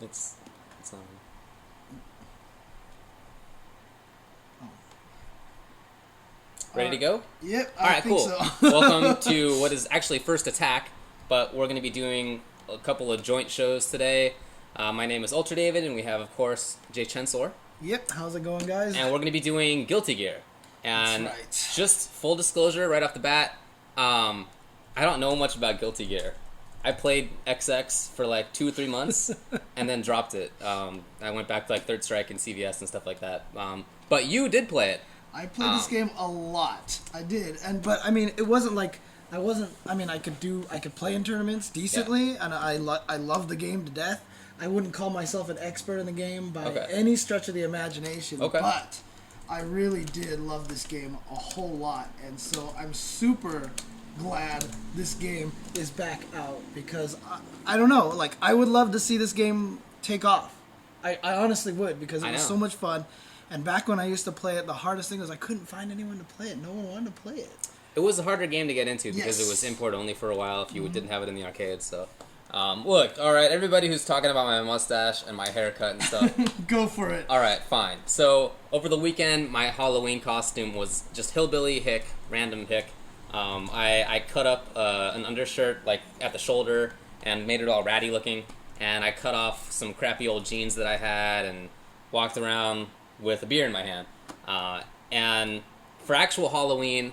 Let's Ready to go? Yep. All right, think cool. So. Welcome to what is actually First Attack, but we're going to be doing a couple of joint shows today. My name is UltraDavid, and we have, of course, jchensor. Yep. How's it going, guys? And we're going to be doing Guilty Gear. And That's right. just full disclosure right off the bat, I don't know much about Guilty Gear. I played XX for like 2 or 3 months and then dropped it. I went back to like Third Strike and CVS and stuff like that. But you did play it. I played this game a lot. I did, but I mean, it wasn't like I could play in tournaments decently, and I love the game to death. I wouldn't call myself an expert in the game by any stretch of the imagination. Okay. But I really did love this game a whole lot, and so I'm super glad this game is back out because I don't know, like I would love to see this game take off. I honestly would because it was so much fun. And back when I used to play it, the hardest thing was I couldn't find anyone to play it. No one wanted to play it. It was a harder game to get into because it was import only for a while if you didn't have it in the arcade. So, look, all right, everybody who's talking about my mustache and my haircut and stuff. Go for it. All right, fine. So, over the weekend, my Halloween costume was just hillbilly hick, random hick. I cut up an undershirt like at the shoulder and made it all ratty looking. And I cut off some crappy old jeans that I had and walked around with a beer in my hand. And for actual Halloween,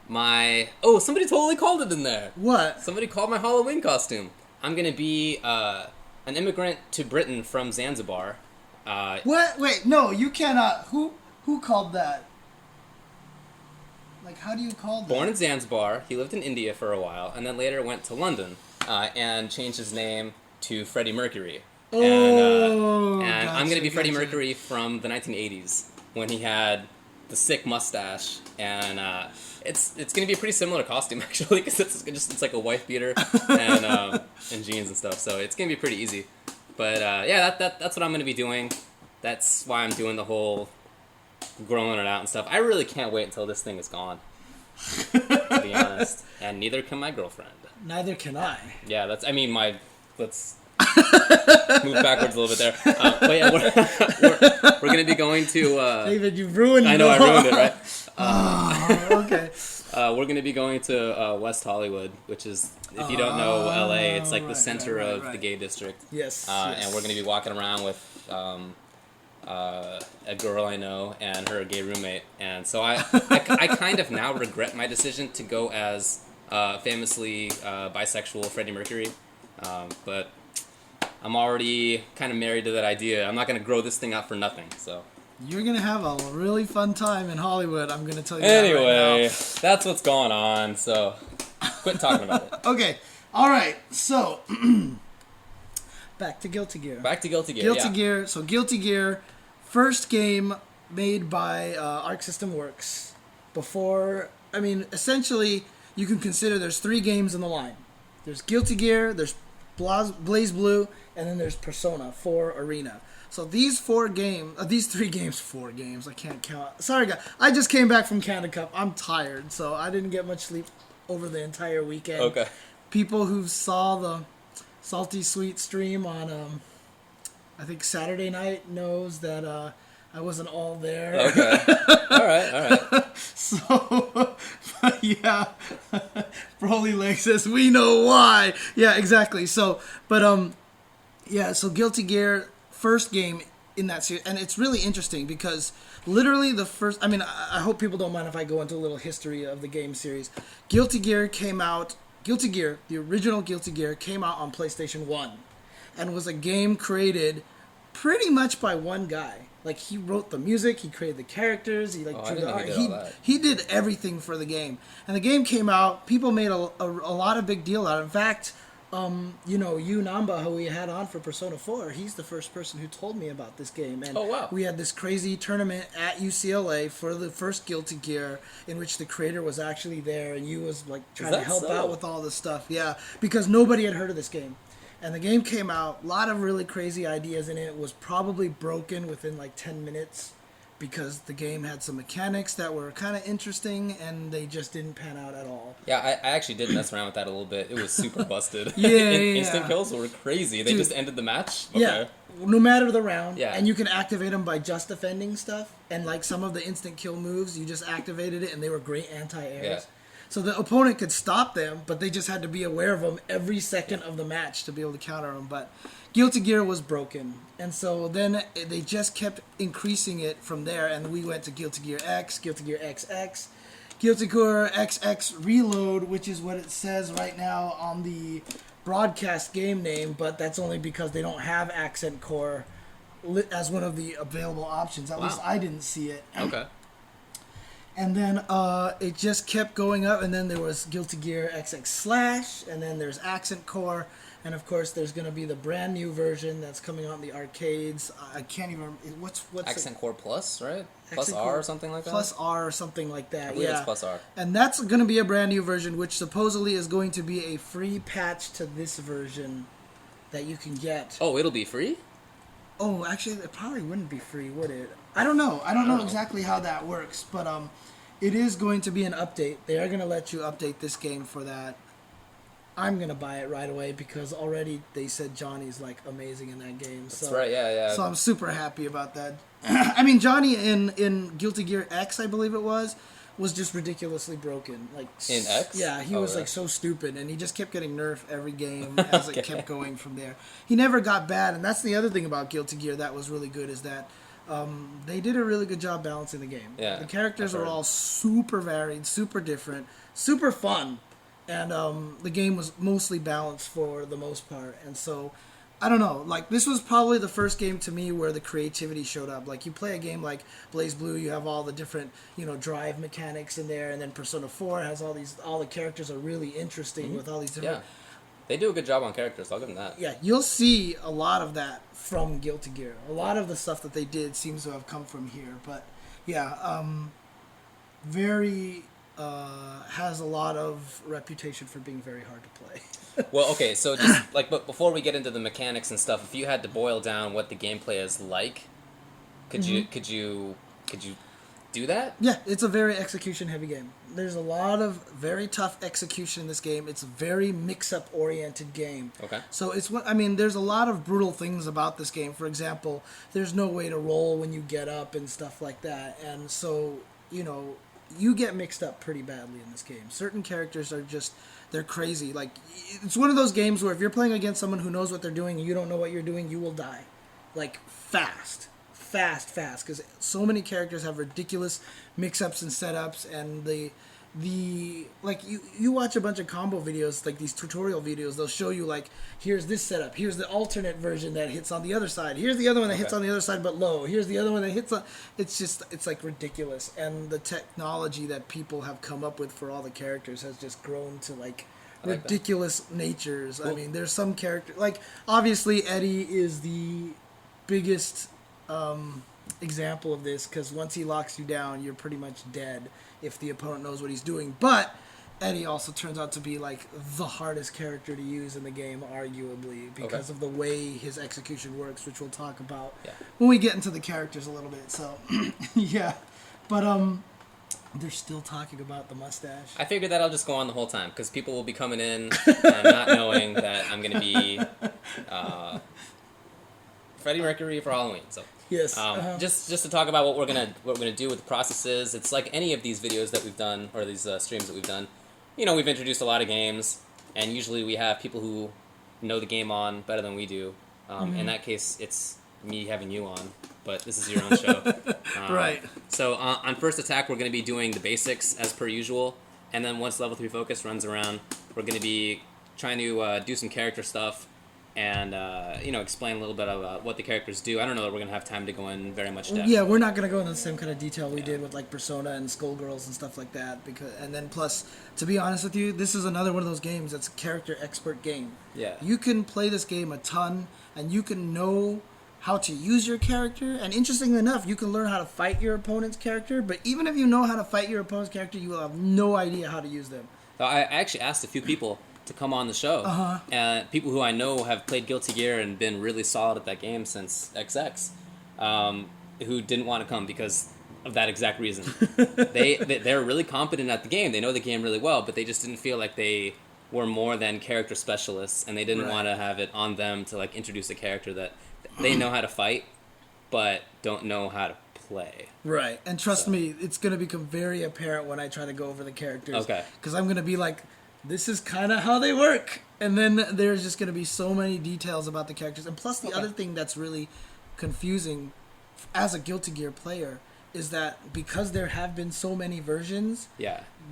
somebody totally called it in there. What? Somebody called my Halloween costume. I'm going to be an immigrant to Britain from Zanzibar. What? Wait, no, you cannot. Who called that? Like, how do you call that? Born in Zanzibar, he lived in India for a while, and then later went to London and changed his name to Freddie Mercury. And I'm going to be Freddie Mercury from the 1980s when he had the sick mustache, and it's going to be a pretty similar costume actually because it's like a wife beater and jeans and stuff, so it's going to be pretty easy. But that's what I'm going to be doing. That's why I'm doing the whole growing it out and stuff. I really can't wait until this thing is gone, to be honest. And neither can my girlfriend. Neither can I. Yeah, let's move backwards a little bit there. But yeah, we're going to be going to... David, you've ruined it. I know, I ruined it, right? Okay. We're going to be going to West Hollywood, which is, if you don't know LA, it's like the center of the gay district. Yes, And we're going to be walking around with a girl I know and her gay roommate. And so I kind of now regret my decision to go as famously bisexual Freddie Mercury. But I'm already kind of married to that idea. I'm not going to grow this thing out for nothing, so... You're going to have a really fun time in Hollywood, I'm going to tell you anyway, that right now. That's what's going on, so quit talking about it. Okay, alright, so... back to Guilty Gear. Guilty Gear. So Guilty Gear, first game made by Arc System Works. Before... I mean, essentially, you can consider there's 3 games in the line. There's Guilty Gear, there's Blaze Blue, and then there's Persona 4 Arena. So these 4 games, I can't count. Sorry guys, I just came back from Canada Cup. I'm tired, so I didn't get much sleep over the entire weekend. Okay. People who saw the Salty Sweet stream on, I think Saturday night knows that I wasn't all there. Okay. All right. So, but yeah, Broly Leg says, we know why. Yeah, exactly. So, but, so Guilty Gear, first game in that series, and it's really interesting because literally the first, I mean, I hope people don't mind if I go into a little history of the game series. The original Guilty Gear came out on PlayStation 1 and was a game created pretty much by one guy. Like, he wrote the music, he created the characters, he drew the art. He did everything for the game. And the game came out, people made a lot of big deal out of it. In fact, Yu Namba, who we had on for Persona 4, he's the first person who told me about this game. And we had this crazy tournament at UCLA for the first Guilty Gear in which the creator was actually there and Yu was like trying to help out with all this stuff. Yeah, because nobody had heard of this game. And the game came out, a lot of really crazy ideas in it. It was probably broken within like 10 minutes. because the game had some mechanics that were kind of interesting, and they just didn't pan out at all. Yeah, I actually did mess around with that a little bit. It was super busted. Yeah. Instant kills were crazy. They just ended the match? Okay. Yeah, no matter the round. Yeah. And you can activate them by just defending stuff, and like some of the instant kill moves, you just activated it, and they were great anti-airs. Yeah. So the opponent could stop them, but they just had to be aware of them every second of the match to be able to counter them. But Guilty Gear was broken. And so then they just kept increasing it from there. And we went to Guilty Gear X, Guilty Gear XX, Guilty Gear XX Reload, which is what it says right now on the broadcast game name. But that's only because they don't have Accent Core as one of the available options. At least I didn't see it. Okay. And then it just kept going up, and then there was Guilty Gear XX Slash, and then there's Accent Core, and of course there's going to be the brand new version that's coming out in the arcades. I can't even remember. What's Accent Core Plus, right? Plus Accent R Core or something like that? Plus R or something like that, I believe it's Plus R. And that's going to be a brand new version, which supposedly is going to be a free patch to this version that you can get. Oh, it'll be free? Oh, actually, it probably wouldn't be free, would it? I don't know. I don't know exactly how that works, but it is going to be an update. They are going to let you update this game for that. I'm going to buy it right away because already they said Johnny's like amazing in that game. That's right, yeah. So I'm super happy about that. I mean, Johnny in Guilty Gear X, I believe it was just ridiculously broken. Like in X? Yeah, he was like so stupid, and he just kept getting nerfed every game as it kept going from there. He never got bad, and that's the other thing about Guilty Gear that was really good is that they did a really good job balancing the game. Yeah, the characters are all super varied, super different, super fun, and the game was mostly balanced for the most part. And so, I don't know, like this was probably the first game to me where the creativity showed up. Like you play a game like Blaze Blue, you have all the different drive mechanics in there, and then Persona 4 has all the characters are really interesting with all these different. Yeah. They do a good job on characters, I'll give them that. Yeah, you'll see a lot of that from Guilty Gear. A lot of the stuff that they did seems to have come from here. But, yeah, has a lot of reputation for being very hard to play. Well, okay, so just, but before we get into the mechanics and stuff, if you had to boil down what the gameplay is like, could you do that? Yeah, it's a very execution-heavy game. There's a lot of very tough execution in this game. It's a very mix-up oriented game. Okay. So there's a lot of brutal things about this game. For example, there's no way to roll when you get up and stuff like that. And so, you get mixed up pretty badly in this game. Certain characters are they're crazy. Like, it's one of those games where if you're playing against someone who knows what they're doing and you don't know what you're doing, you will die. Like, fast, because so many characters have ridiculous mix-ups and setups, and you watch a bunch of combo videos, like these tutorial videos, they'll show you like, here's this setup, here's the alternate version that hits on the other side, here's the other one that hits on the other side but low, here's the other one that hits on, it's like ridiculous. And the technology that people have come up with for all the characters has just grown to like ridiculous natures. Cool. I mean, there's some character, like obviously Eddie is the biggest example of this, because once he locks you down, you're pretty much dead if the opponent knows what he's doing. But Eddie also turns out to be like the hardest character to use in the game, arguably, because of the way his execution works, which we'll talk about when we get into the characters a little bit. So yeah, but they're still talking about the mustache. I figured that I'll just go on the whole time, because people will be coming in and not knowing that I'm going to be Freddie Mercury for Halloween. So yes, just to talk about what we're gonna do with the processes. It's like any of these videos that we've done, or these streams that we've done. We've introduced a lot of games, and usually we have people who know the game on better than we do. In that case, it's me having you on, but this is your own show. Right. So on First Attack, we're going to be doing the basics as per usual, and then once Level 3 Focus runs around, we're going to be trying to do some character stuff, and explain a little bit about what the characters do. I don't know that we're gonna have time to go in very much depth. Yeah, we're not gonna go into the same kind of detail we did with like Persona and Skullgirls and stuff like that. And then plus, to be honest with you, this is another one of those games that's a character expert game. Yeah. You can play this game a ton, and you can know how to use your character. And interestingly enough, you can learn how to fight your opponent's character. But even if you know how to fight your opponent's character, you will have no idea how to use them. So I actually asked a few people to come on the show, and people who I know have played Guilty Gear and been really solid at that game since XX. who didn't want to come because of that exact reason. They're really competent at the game. They know the game really well, but they just didn't feel like they were more than character specialists, and they didn't want to have it on them to like introduce a character that they know how to fight, but don't know how to play. Right, and trust me, it's going to become very apparent when I try to go over the characters. Okay. Because I'm going to be like, this is kind of how they work. And then there's just going to be so many details about the characters. And plus the other thing that's really confusing as a Guilty Gear player is that because there have been so many versions,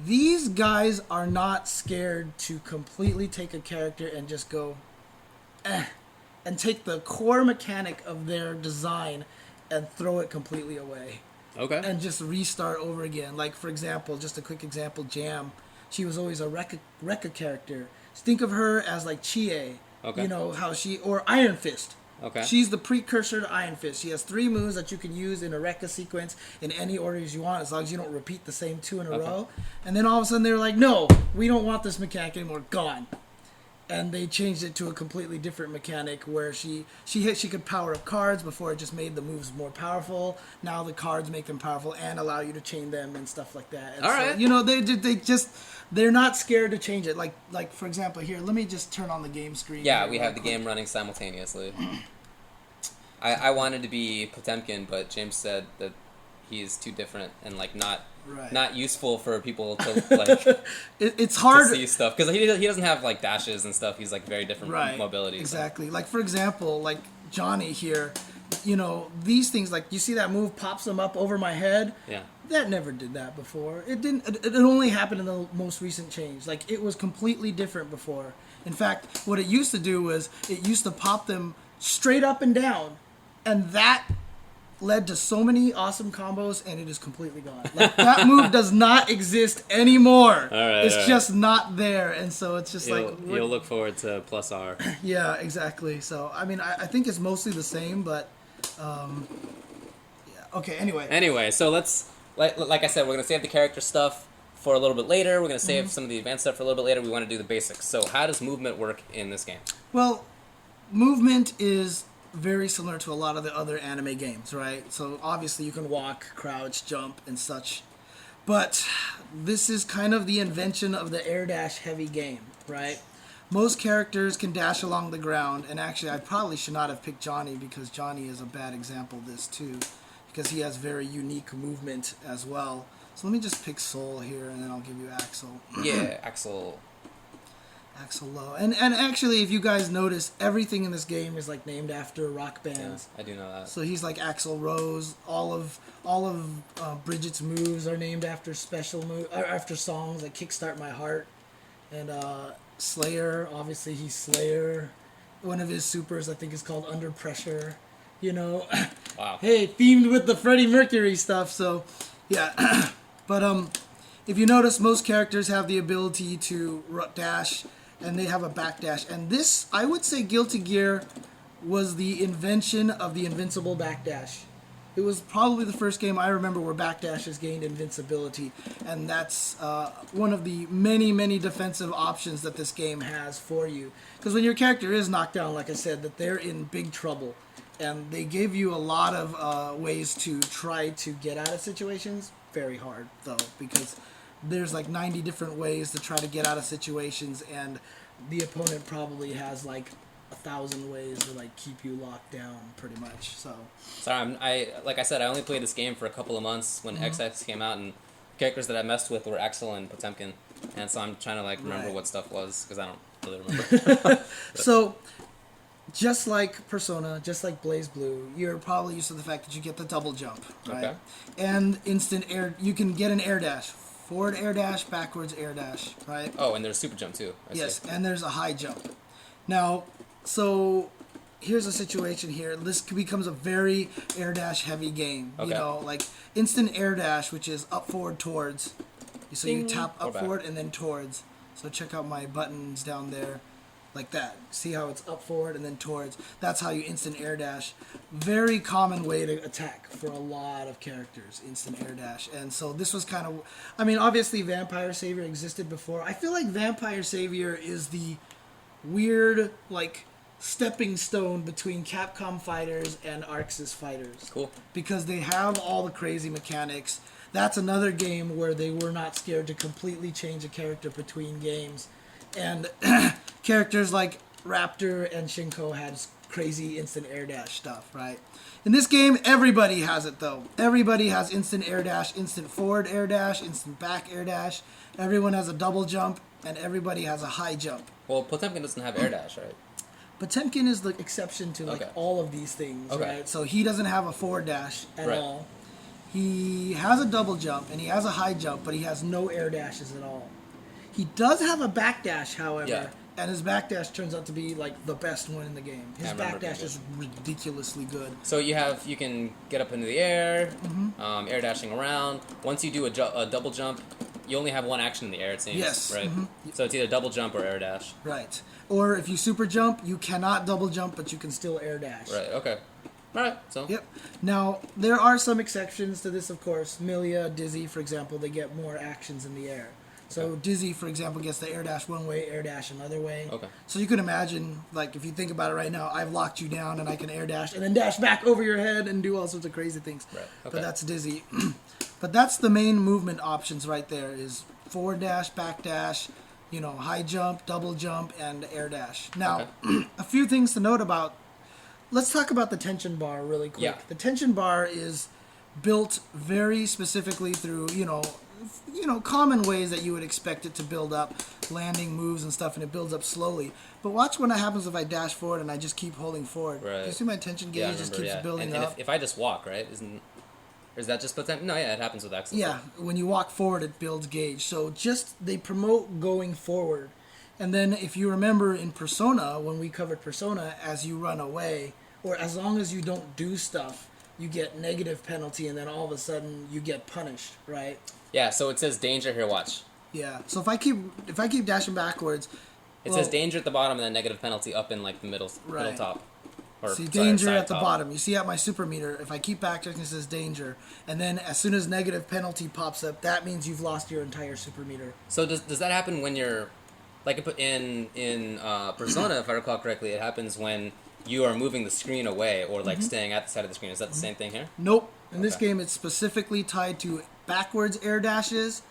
these guys are not scared to completely take a character and just go, and take the core mechanic of their design and throw it completely away. Okay. And just restart over again. Like, for example, just a quick example, Jam. She was always a Rekka character. Think of her as like Chie. Okay. You know, how she... Or Iron Fist. Okay. She's the precursor to Iron Fist. She has 3 moves that you can use in a Rekka sequence in any order as you want, as long as you don't repeat the same 2 in a row. And then all of a sudden they're like, no, we don't want this mechanic anymore. Gone. And they changed it to a completely different mechanic where she could power up cards. Before it just made the moves more powerful. Now the cards make them powerful and allow you to chain them and stuff like that. And right. You know, they're not scared to change it. Like for example, here, let me just turn on the game screen. Yeah, we have the game running simultaneously. I wanted to be Potemkin, but James said that he's too different and like not useful for people to like. It's hard to see stuff because he doesn't have like dashes and stuff. He's like very different mobility. Exactly. So. Like for example, like Johnny here, you know, these things, like you see that move pops them up over my head. Yeah. That never did that before. It didn't. It only happened in the most recent change. Like it was completely different before. In fact, what it used to do was it used to pop them straight up and down, and that led to so many awesome combos, and it is completely gone. Like that move does not exist anymore. It's just not there, and so it's just you'll look forward to plus R. Yeah, exactly. So I mean, I think it's mostly the same, but yeah. Okay. Anyway, so let's like I said, we're gonna save the character stuff for a little bit later. We're gonna save some of the advanced stuff for a little bit later. We want to do the basics. So how does movement work in this game? Well, movement is very similar to a lot of the other anime games, right? So obviously you can walk, crouch, jump, and such. But this is kind of the invention of the air dash heavy game, right? Most characters can dash along the ground, and actually I probably should not have picked Johnny because Johnny is a bad example of this too, because he has very unique movement as well. So let me just pick Soul here, and then I'll give you Axel. Yeah, Axel. Axel Low. And actually, if you guys notice, everything in this game is like named after rock bands. Yeah, I do know that. So he's like Axl Rose. All of Bridget's moves are named after after songs like "Kickstart My Heart," and Slayer. Obviously, he's Slayer. One of his supers, I think, is called Under Pressure. You know. Wow. Hey, themed with the Freddie Mercury stuff. So, yeah. But if you notice, most characters have the ability to dash. And they have a backdash. And this, I would say Guilty Gear was the invention of the invincible backdash. It was probably the first game I remember where backdashes gained invincibility. And that's one of the many, many defensive options that this game has for you. Because when your character is knocked down, like I said, that they're in big trouble. And they give you a lot of ways to try to get out of situations. Very hard, though, because there's like 90 different ways to try to get out of situations, and the opponent probably has like 1,000 ways to like keep you locked down, pretty much. So sorry, like I said, I only played this game for a couple of months when XX came out, and characters that I messed with were Axel and Potemkin, and so I'm trying to like remember what stuff was because I don't really remember. So just like Persona, just like Blaze Blue, you're probably used to the fact that you get the double jump, right? Okay. And instant air. You can get an air dash. Forward air dash, backwards air dash, right? Oh, and there's super jump too. Yes, and there's a high jump. Now, so here's a situation here. This becomes a very air dash heavy game. Okay. You know, like instant air dash, which is up, forward, towards. So you tap up, forward, and then towards. So check out my buttons down there. Like that. See how it's up, forward, and then towards. That's how you instant air dash. Very common way to attack for a lot of characters, instant air dash. And so this was kind of... I mean, obviously Vampire Savior existed before. I feel like Vampire Savior is the weird, like, stepping stone between Capcom fighters and Arxis fighters. Cool. Because they have all the crazy mechanics. That's another game where they were not scared to completely change a character between games. And characters like Raptor and Shinko had crazy instant air dash stuff, right? In this game, everybody has it, though. Everybody has instant air dash, instant forward air dash, instant back air dash. Everyone has a double jump, and everybody has a high jump. Well, Potemkin doesn't have air dash, right? Potemkin is the exception to like all of these things, right? So he doesn't have a forward dash at all. He has a double jump, and he has a high jump, but he has no air dashes at all. He does have a back dash, however, and his back dash turns out to be like the best one in the game. His back dash is ridiculously good. So you can get up into the air, air dashing around. Once you do a double jump, you only have one action in the air, it seems. Yes. Right? So it's either double jump or air dash. Right. Or if you super jump, you cannot double jump, but you can still air dash. Right, okay. Alright, so. Yep. Now, there are some exceptions to this, of course. Milia, Dizzy, for example, they get more actions in the air. So Dizzy, for example, gets the air dash one way, air dash another way. Okay. So you can imagine, like, if you think about it right now, I've locked you down and I can air dash and then dash back over your head and do all sorts of crazy things. Right. Okay. But that's Dizzy. But that's the main movement options right there is forward dash, back dash, you know, high jump, double jump, and air dash. Now, a few things to note about. Let's talk about the tension bar really quick. Yeah. The tension bar is built very specifically through, you know, common ways that you would expect it to build up, landing moves and stuff, and it builds up slowly. But watch what happens if I dash forward and I just keep holding forward. Right. You see my tension gauge just keeps building up. And if I just walk, right? Or is that just potential? No, yeah, it happens with accents. Yeah, when you walk forward, it builds gauge. So they promote going forward. And then if you remember in Persona, when we covered Persona, as you run away, or as long as you don't do stuff, you get negative penalty, and then all of a sudden you get punished, right? Yeah, so it says danger here, watch. Yeah, so if I keep dashing backwards... It says danger at the bottom and then negative penalty up in like the middle top. Danger at the bottom. You see at my super meter, if I keep backtracking, it says danger. And then as soon as negative penalty pops up, that means you've lost your entire super meter. So does that happen when you're... Like in Persona, if I recall correctly, it happens when you are moving the screen away or like staying at the side of the screen. Is that the same thing here? Nope. In this game, it's specifically tied to backwards air dashes,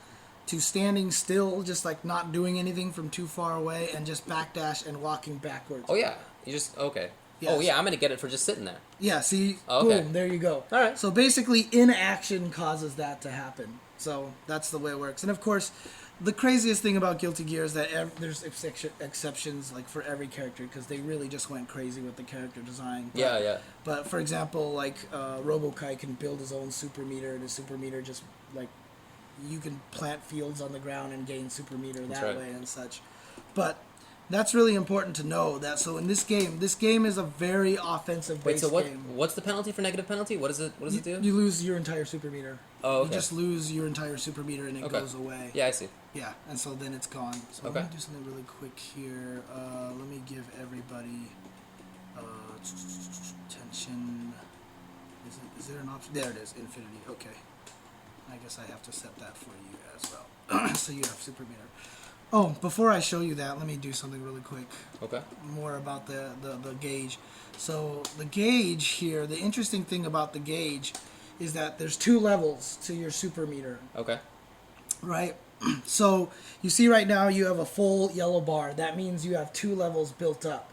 to standing still, just like not doing anything from too far away, and just backdash and walking backwards. Oh, yeah. You just... Okay. Yes. Oh, yeah, I'm going to get it for just sitting there. Yeah, see? Boom, there you go. All right. So basically, inaction causes that to happen. So that's the way it works. And of course... The craziest thing about Guilty Gear is that there's exceptions like for every character because they really just went crazy with the character design. But, But for example, like Robokai can build his own super meter, and his super meter just like you can plant fields on the ground and gain super meter that way and such. But that's really important to know that. So in this game is a very offensive based game. Wait, so what's the penalty for negative penalty? What does it do? You lose your entire super meter. Oh, okay. You just lose your entire super meter and it goes away. Yeah, I see. Yeah, and so then it's gone. So I'm going to do something really quick here. Let me give everybody tension. Is there an option? There it is, infinity. Okay. I guess I have to set that for you as well. So you have super meter. Oh, before I show you that, let me do something really quick. Okay. More about the gauge. So the gauge here, the interesting thing about the gauge is that there's 2 levels to your super meter. Okay. Right? So you see right now you have a full yellow bar. That means you have 2 levels built up.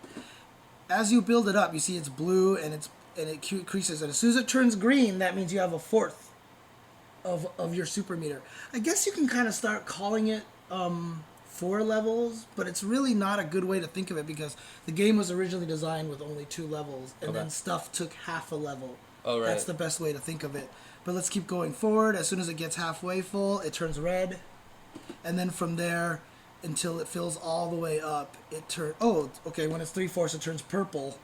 As you build it up, you see it's blue and it increases. And as soon as it turns green, that means you have a 4th of your super meter. I guess you can kind of start calling it 4 levels, but it's really not a good way to think of it because the game was originally designed with only 2 levels, and then stuff took half a level. Oh, right. That's the best way to think of it. But let's keep going forward. As soon as it gets halfway full, it turns red, and then from there until it fills all the way up, it turns... Oh, okay, when it's 3/4, it turns purple,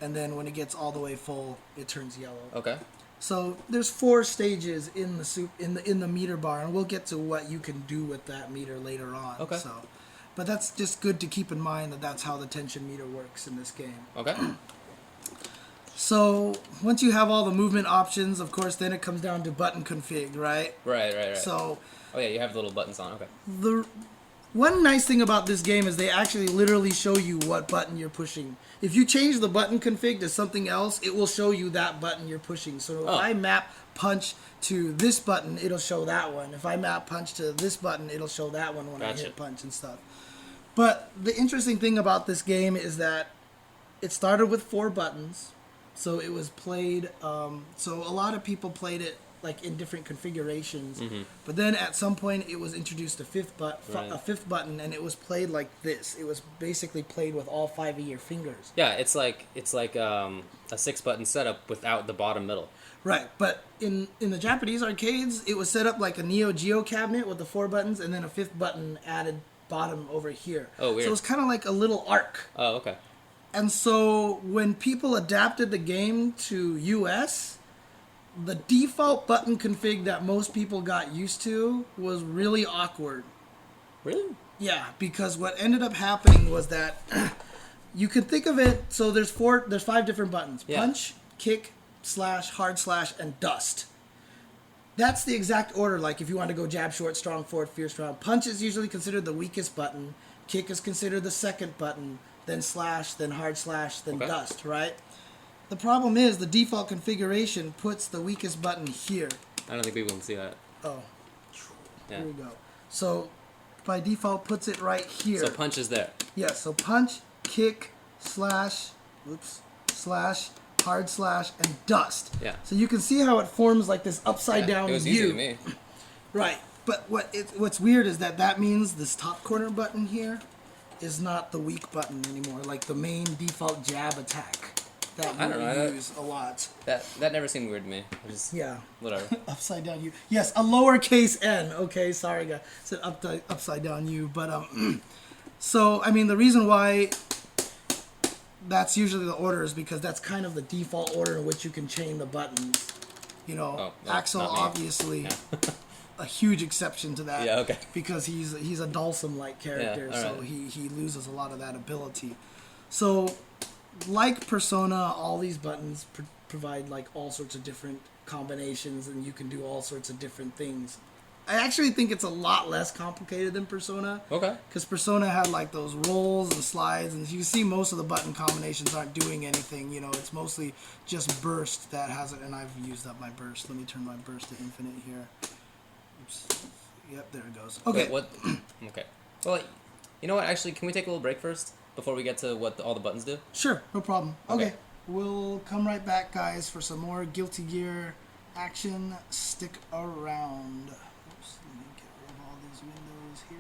and then when it gets all the way full, it turns yellow. Okay. So there's 4 stages in the meter bar, and we'll get to what you can do with that meter later on. Okay. So, but that's just good to keep in mind that that's how the tension meter works in this game. Okay. So once you have all the movement options, of course, then it comes down to button config, right? Right. So. Oh yeah, you have the little buttons on. Okay. One nice thing about this game is they actually literally show you what button you're pushing. If you change the button config to something else, it will show you that button you're pushing. So if I map punch to this button, it'll show that one. If I map punch to this button, it'll show that one when I hit punch and stuff. But the interesting thing about this game is that it started with 4 buttons. So it was played, so a lot of people played it like in different configurations, but then at some point it was introduced a fifth button, and it was played like this. It was basically played with all 5 of your fingers. Yeah, it's like a 6-button setup without the bottom middle. Right, but in the Japanese arcades, it was set up like a Neo Geo cabinet with the 4 buttons, and then a 5th button added bottom over here. Oh, weird. So it was kind of like a little arc. Oh, okay. And so when people adapted the game to US, the default button config that most people got used to was really awkward. Really? Yeah, because what ended up happening was that you can think of it, so there's 5 different buttons. Yeah. Punch, kick, slash, hard slash, and dust. That's the exact order, like if you want to go jab short, strong forward, fierce strong. Punch is usually considered the weakest button. Kick is considered the second button. Then slash, then hard slash, then dust, right? The problem is the default configuration puts the weakest button here. I don't think people can see that. Oh. Yeah. Here we go. So by default puts it right here. So punch is there. Yeah, so punch, kick, slash, slash, hard slash, and dust. Yeah. So you can see how it forms like this upside down U. It was easy to me. Right. But what's weird is that means this top corner button here is not the weak button anymore, like the main default jab attack that you use a lot. That never seemed weird to me. Yeah. Whatever. Upside down U. Yes, a lowercase n. Okay, sorry guys. Said upside down U. But so I mean the reason why that's usually the order is because that's kind of the default order in which you can chain the buttons. You know, Axel obviously. Yeah. A huge exception to that. Yeah, okay. Because he's a Dhalsim-like character, yeah, so he loses a lot of that ability. So, like Persona, all these buttons provide like all sorts of different combinations, and you can do all sorts of different things. I actually think it's a lot less complicated than Persona. Okay. Because Persona had like those rolls and slides, and you see most of the button combinations aren't doing anything. You know, it's mostly just burst that has it, and I've used up my burst. Let me turn my burst to infinite here. Oops. Yep, there it goes. Okay. Wait, what? Okay. Well, you know what? Actually, can we take a little break first before we get to what all the buttons do? Sure, no problem. Okay. We'll come right back, guys, for some more Guilty Gear action. Stick around. Oops, let me get rid of all these windows here.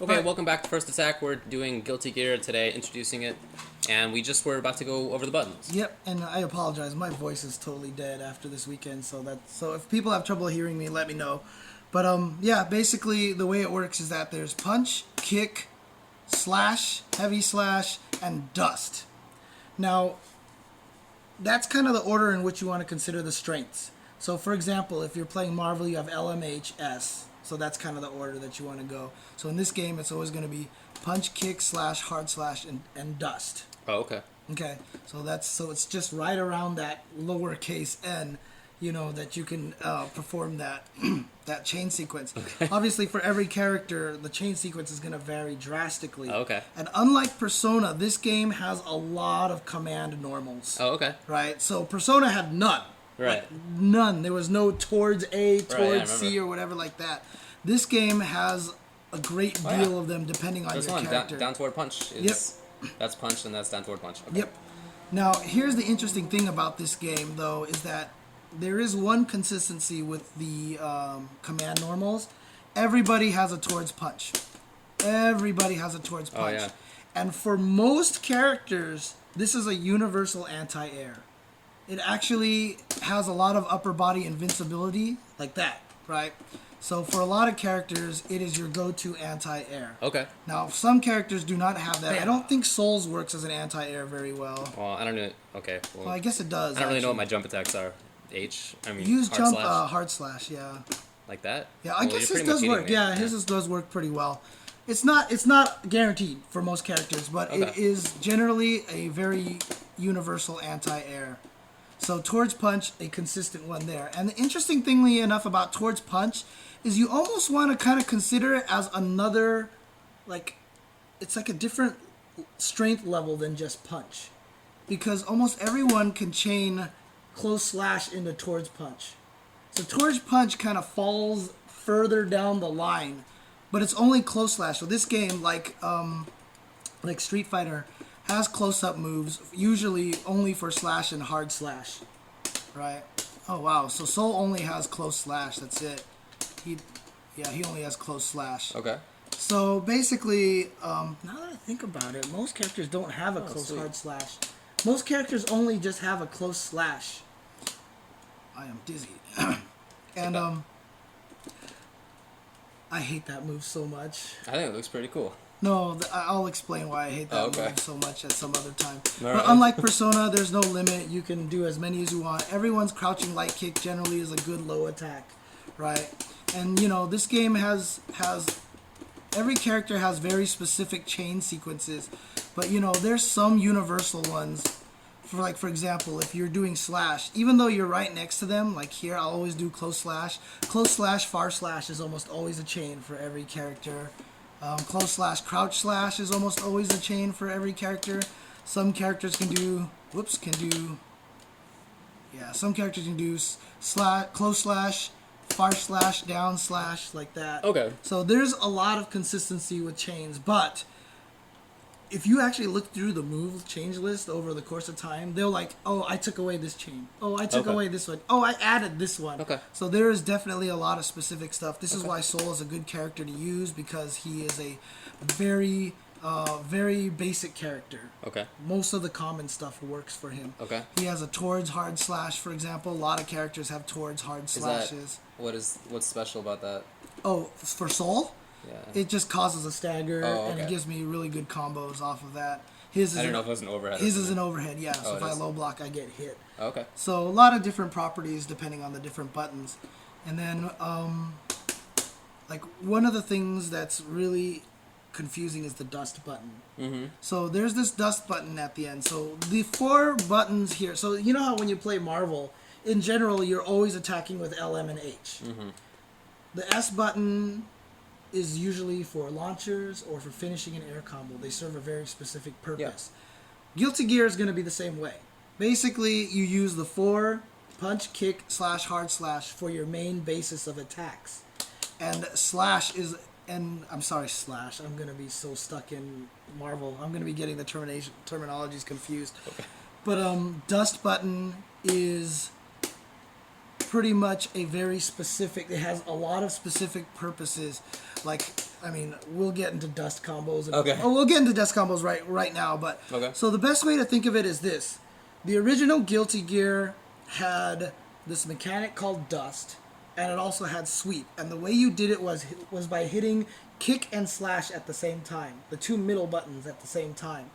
Okay, welcome back to First Attack. We're doing Guilty Gear today, introducing it, and we just were about to go over the buttons. Yep, and I apologize. My voice is totally dead after this weekend, so if people have trouble hearing me, let me know. But yeah, basically the way it works is that there's punch, kick, slash, heavy slash, and dust. Now, that's kind of the order in which you want to consider the strengths. So, for example, if you're playing Marvel, you have LMH, S. So that's kind of the order that you want to go. So in this game, it's always going to be punch, kick, slash, hard slash, and dust. Oh, okay. Okay, so it's just right around that lowercase n, that you can perform that that chain sequence. Okay. Obviously, for every character, the chain sequence is going to vary drastically. Oh, okay. And unlike Persona, this game has a lot of command normals. Oh, okay. Right? So Persona had none. Right. Like, none. There was no towards A, towards right, C, or whatever like that. This game has a great deal of them depending on your character. Down toward punch. That's punch, and that's down toward punch. Okay. Yep. Now, here's the interesting thing about this game, though, is that there is one consistency with the command normals. Everybody has a towards punch. Everybody has a towards punch. Oh, yeah. And for most characters, this is a universal anti-air. It actually has a lot of upper body invincibility, like that, right? So for a lot of characters, it is your go-to anti-air. Okay. Now, some characters do not have that. I don't think Souls works as an anti-air very well. Well, I don't know. Okay. Well, I guess it does. I don't really know what my jump attacks are. Use hard jump, slash. Hard slash, yeah. Like that? Yeah, I guess this does work. Yeah, his does work pretty well. It's not guaranteed for most characters, but it is generally a very universal anti-air. So towards punch, a consistent one there. And the interesting thingly enough about towards punch is you almost want to kind of consider it as another, it's like a different strength level than just punch. Because almost everyone can chain close slash into towards punch. So towards punch kind of falls further down the line, but it's only close slash. So this game, like Street Fighter, has close-up moves, usually only for slash and hard slash, right? Oh, wow. So Soul only has close slash. That's it. He only has close slash. Okay. So basically, now that I think about it, most characters don't have a close hard slash. Most characters only just have a close slash. I am dizzy. And I hate that move so much. I think it looks pretty cool. No, I'll explain why I hate that move so much at some other time. Right. But unlike Persona, there's no limit. You can do as many as you want. Everyone's crouching light kick generally is a good low attack, right? And, this game has every character has very specific chain sequences. But, there's some universal ones. For example, if you're doing slash, even though you're right next to them, like here, I'll always do close slash. Close slash, far slash is almost always a chain for every character. Close slash, crouch slash is almost always a chain for every character. Some characters can do close slash, far slash, down slash, like that. Okay. So there's a lot of consistency with chains, but if you actually look through the move change list over the course of time, they'll I took away this chain. Oh, I took away this one. Oh, I added this one. Okay. So there is definitely a lot of specific stuff. This is why Soul is a good character to use, because he is a very, very basic character. Okay. Most of the common stuff works for him. Okay. He has a towards hard slash, for example. A lot of characters have towards hard slashes. What's special about that? Oh, for Soul? Yeah. It just causes a stagger, and it gives me really good combos off of that. I don't know if it was an overhead. His is an overhead, yeah. So if I low block, I get hit. Okay. So a lot of different properties depending on the different buttons. And then, one of the things that's really confusing is the dust button. Mm-hmm. So there's this dust button at the end. So the 4 buttons here. So you know how when you play Marvel, in general, you're always attacking with LM and H. Mm-hmm. The S button is usually for launchers or for finishing an air combo. They serve a very specific purpose. Yeah. Guilty Gear is going to be the same way. Basically, you use the 4 punch, kick, slash, hard slash for your main basis of attacks. And slash is... And I'm sorry, slash. I'm going to be so stuck in Marvel. I'm going to be getting the terminologies confused. Okay. But dust button is pretty much a very specific... It has a lot of specific purposes. We'll get into dust combos. We'll get into dust combos right now. But So the best way to think of it is this. The original Guilty Gear had this mechanic called dust, and it also had sweep. And the way you did it was by hitting kick and slash at the same time. The 2 middle buttons at the same time.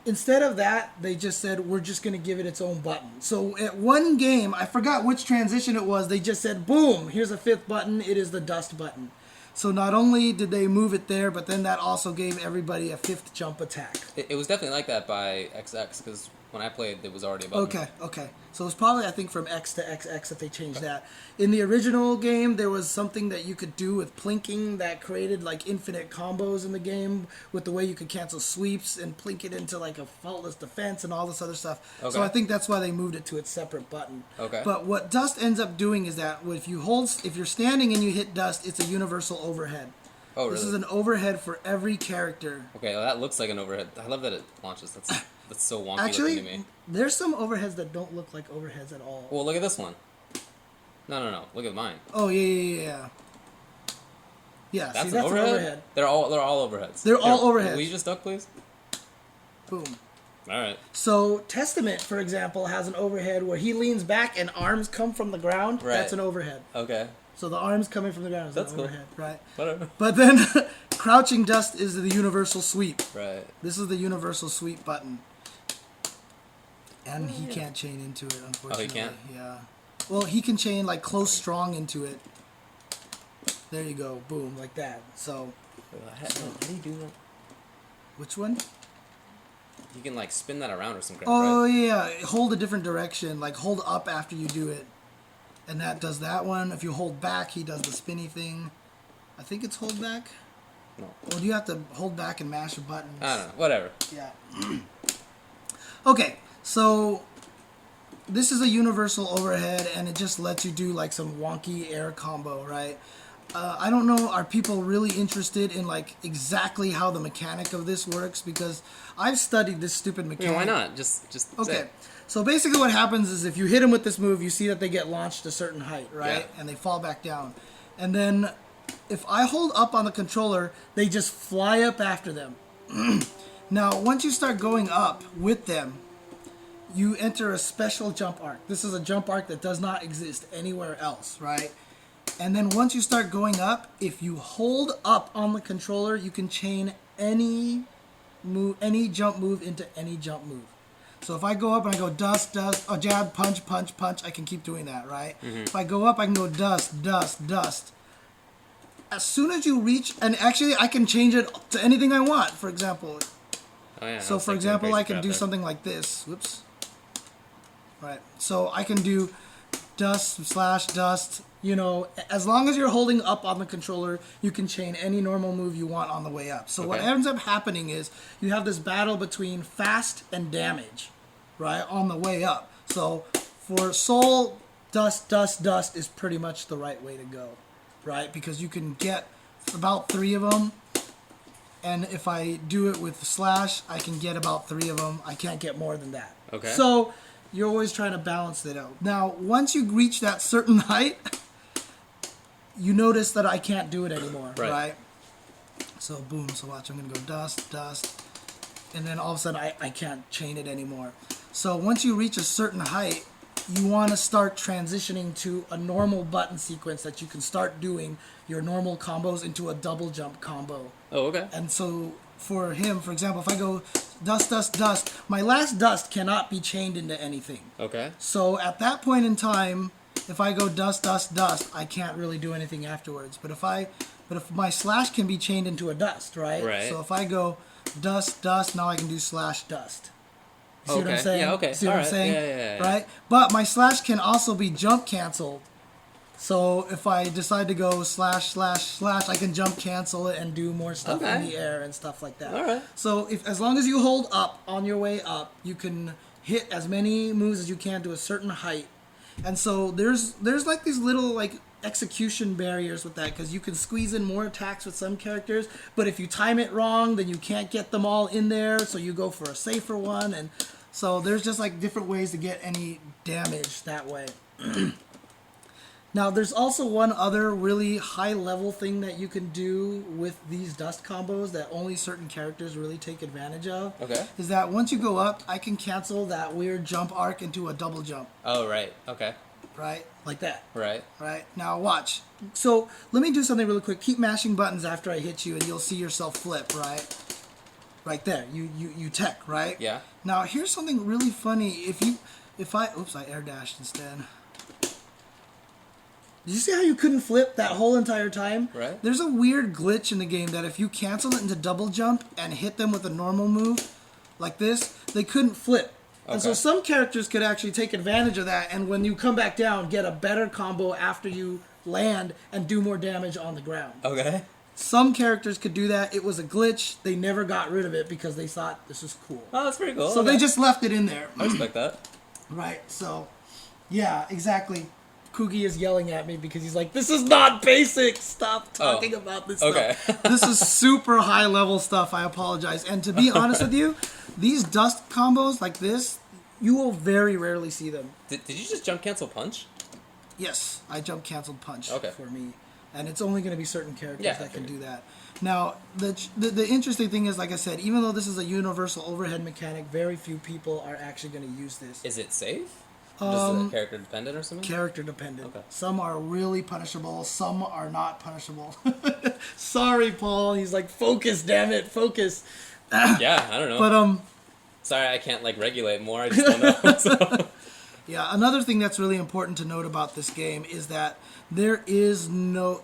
instead of that, they just said, we're just going to give it its own button. So at one game, I forgot which transition it was, they just said, boom, here's a 5th button, it is the dust button. So not only did they move it there, but then that also gave everybody a 5th jump attack. It was definitely like that by XX, because when I played, it was already a button. Okay. So it was probably, I think, from X to XX that they changed that. In the original game, there was something that you could do with plinking that created, like, infinite combos in the game with the way you could cancel sweeps and plink it into, like, a faultless defense and all this other stuff. Okay. So I think that's why they moved it to its separate button. Okay. But what dust ends up doing is that if you're standing and you hit dust, it's a universal overhead. Oh, really? This is an overhead for every character. Okay, well, that looks like an overhead. I love that it launches. That's so wonky Actually, looking to me. There's some overheads that don't look like overheads at all. Well, look at this one. No. Look at mine. Oh, yeah. Yeah, that's see, that's an overhead. They're all overheads. They're all overheads. Will you just duck, please? Boom. All right. So Testament, for example, has an overhead where he leans back and arms come from the ground. Right. That's an overhead. Okay. So the arms coming from the ground is an overhead, cool. Right? Whatever. But then Crouching Dust is the universal sweep. Right. This is the universal sweep button. And he can't chain into it, unfortunately. Oh, he can't? Yeah. Well, he can chain, like, close strong into it. There you go. Boom, like that. So... How do you do that? Which one? You can, like, spin that around or something, oh, right? Yeah. Hold a different direction. Like, hold up after you do it. And that does that one. If you hold back, he does the spinny thing. I think it's hold back. No. Or do you have to hold back and mash your buttons? I don't know. Whatever. Yeah. Okay. So, this is a universal overhead, and it just lets you do, like, some wonky air combo, right? I don't know, are people really interested in, like, exactly how the mechanic of this works? Because I've studied this stupid mechanic. Yeah, why not? Just okay. So, basically what happens is if you hit them with this move, you see that they get launched a certain height, right? Yeah. And they fall back down. And then, if I hold up on the controller, they just fly up after them. Now, once you start going up with them, you enter a special jump arc. This is a jump arc that does not exist anywhere else, right? And then once you start going up, if you hold up on the controller, you can chain any move, any jump move into any jump move. So if I go up and I go dust, jab, punch, I can keep doing that, right? Mm-hmm. If I go up, I can go dust. As soon as you reach, and actually I can change it to anything I want, for example. Oh, yeah, so for example, I can do something like this. Whoops. Right. So I can do dust, you know, as long as you're holding up on the controller, you can chain any normal move you want on the way up. So what ends up happening is you have this battle between fast and damage, right, on the way up. So for soul, dust is pretty much the right way to go, right? Because you can get about 3 of them. And if I do it with slash, I can get about 3 of them. I can't get more than that. Okay. So you're always trying to balance it out. Now, once you reach that certain height, you notice that I can't do it anymore, right? So boom, so watch, I'm going to go dust, and then all of a sudden I can't chain it anymore. So once you reach a certain height, you want to start transitioning to a normal button sequence that you can start doing your normal combos into a double jump combo. Oh, okay. And so for him, for example, if I go dust, my last dust cannot be chained into anything. Okay. So at that point in time, if I go dust, I can't really do anything afterwards. But if my slash can be chained into a dust, right? Right. So if I go dust, now I can do slash dust. See what I'm saying? Yeah, okay. See what I'm saying? Yeah. Right? But my slash can also be jump canceled. So if I decide to go slash, I can jump cancel it and do more stuff in the air and stuff like that. All right. So as long as you hold up on your way up, you can hit as many moves as you can to a certain height. And so there's like these little like execution barriers with that, because you can squeeze in more attacks with some characters, but if you time it wrong, then you can't get them all in there, so you go for a safer one. And so there's just like different ways to get any damage that way. Now, there's also one other really high-level thing that you can do with these dust combos that only certain characters really take advantage of. Okay. Is that once you go up, I can cancel that weird jump arc into a double jump. Oh, right. Okay. Right? Like that. Right. Right. Now, watch. So, let me do something really quick. Keep mashing buttons after I hit you, and you'll see yourself flip, right? right there. You tech, right? Yeah. Now here's something really funny. If I air dashed instead. Did you see how you couldn't flip that whole entire time? Right. There's a weird glitch in the game that if you cancel it into double jump and hit them with a normal move, like this, they couldn't flip. Okay. And so some characters could actually take advantage of that, and when you come back down, get a better combo after you land and do more damage on the ground. Okay. Some characters could do that. It was a glitch. They never got rid of it because they thought this was cool. Oh, that's pretty cool. So they just left it in there. I respect that. Right. So, yeah, exactly. Coogie is yelling at me because he's like, this is not basic. Stop talking about this stuff. This is super high level stuff. I apologize. And to be honest with you, these dust combos like this, you will very rarely see them. Did you just jump cancel punch? Yes, I jump canceled punch for me. And it's only going to be certain characters that can do that. Now, the interesting thing is, like I said, even though this is a universal overhead mechanic, very few people are actually going to use this. Is it safe? Just character dependent or something? Character dependent. Okay. Some are really punishable. Some are not punishable. Sorry, Paul. He's like, focus, damn it, focus. Yeah, I don't know. But sorry, I can't like regulate more. I just don't know. So. Yeah, another thing that's really important to note about this game is that there is no.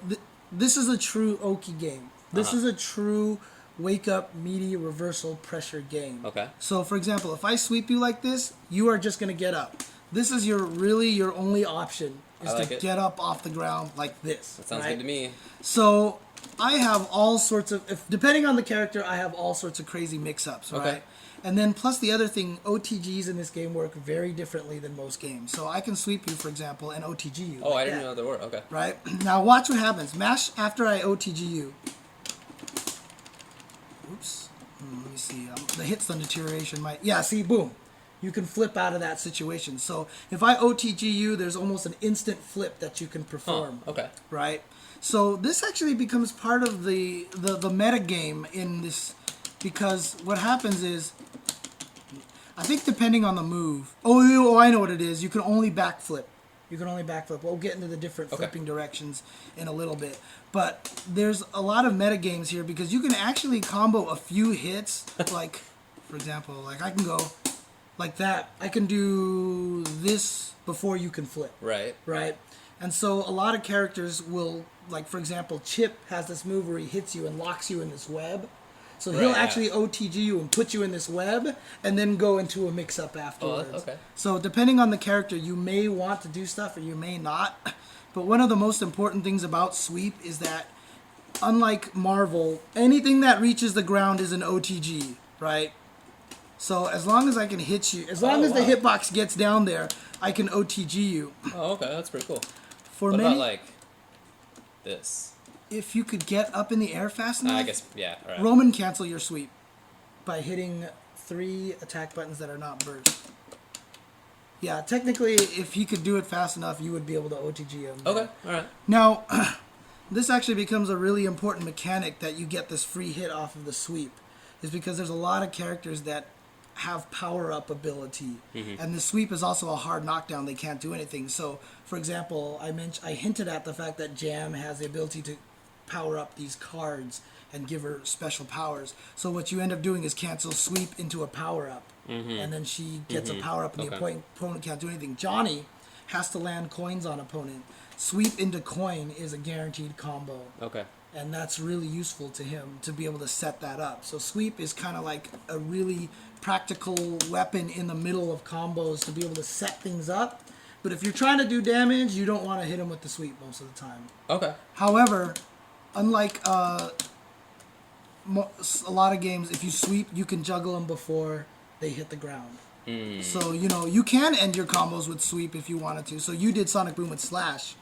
This is a true Oki game. This is a true wake up, meaty, reversal, pressure game. Okay. So, for example, if I sweep you like this, you are just going to get up. This is your only option is to get up off the ground like this. That sounds good to me. So I have all sorts of, depending on the character, I have all sorts of crazy mix-ups, right? And then plus the other thing, OTGs in this game work very differently than most games. So I can sweep you, for example, and OTG you. Oh, I didn't know there were. Okay. Right? Now watch what happens. Mash after I OTG you. Oops. Let me see. The hits on deterioration might... Yeah, see, boom. You can flip out of that situation. So if I OTG you, there's almost an instant flip that you can perform. Okay. Right? So this actually becomes part of the meta game in this, because what happens is, I think depending on the move... Oh, I know what it is. You can only backflip. You can only backflip. We'll get into the different flipping directions in a little bit. But there's a lot of meta games here because you can actually combo a few hits. Like, for example, like I can go... like that. I can do this before you can flip. Right. Right. And so a lot of characters will, like for example, Chip has this move where he hits you and locks you in this web. So he'll actually OTG you and put you in this web and then go into a mix-up afterwards. Oh, okay. So depending on the character, you may want to do stuff or you may not. But one of the most important things about Sweep is that, unlike Marvel, anything that reaches the ground is an OTG, right? So as long as I can hit you, as long as the hitbox gets down there, I can OTG you. Oh, okay, that's pretty cool. For what many, about like this? If you could get up in the air fast enough, I guess, yeah. All right. Roman cancel your sweep by hitting 3 attack buttons that are not burst. Yeah, technically, if he could do it fast enough, you would be able to OTG him. Okay, all right. Now, this actually becomes a really important mechanic that you get this free hit off of the sweep, is because there's a lot of characters that have power-up ability, and the sweep is also a hard knockdown. They can't do anything. So, for example, I hinted at the fact that Jam has the ability to power up these cards and give her special powers. So what you end up doing is cancel sweep into a power-up, and then she gets a power-up, and the opponent can't do anything. Johnny has to land coins on opponent. Sweep into coin is a guaranteed combo. Okay. And that's really useful to him to be able to set that up. So sweep is kind of like a really practical weapon in the middle of combos to be able to set things up. But if you're trying to do damage, you don't want to hit him with the sweep most of the time. Okay. However, unlike a lot of games, if you sweep, you can juggle them before they hit the ground. So, you know, you can end your combos with sweep if you wanted to. So you did Sonic Boom with Slash,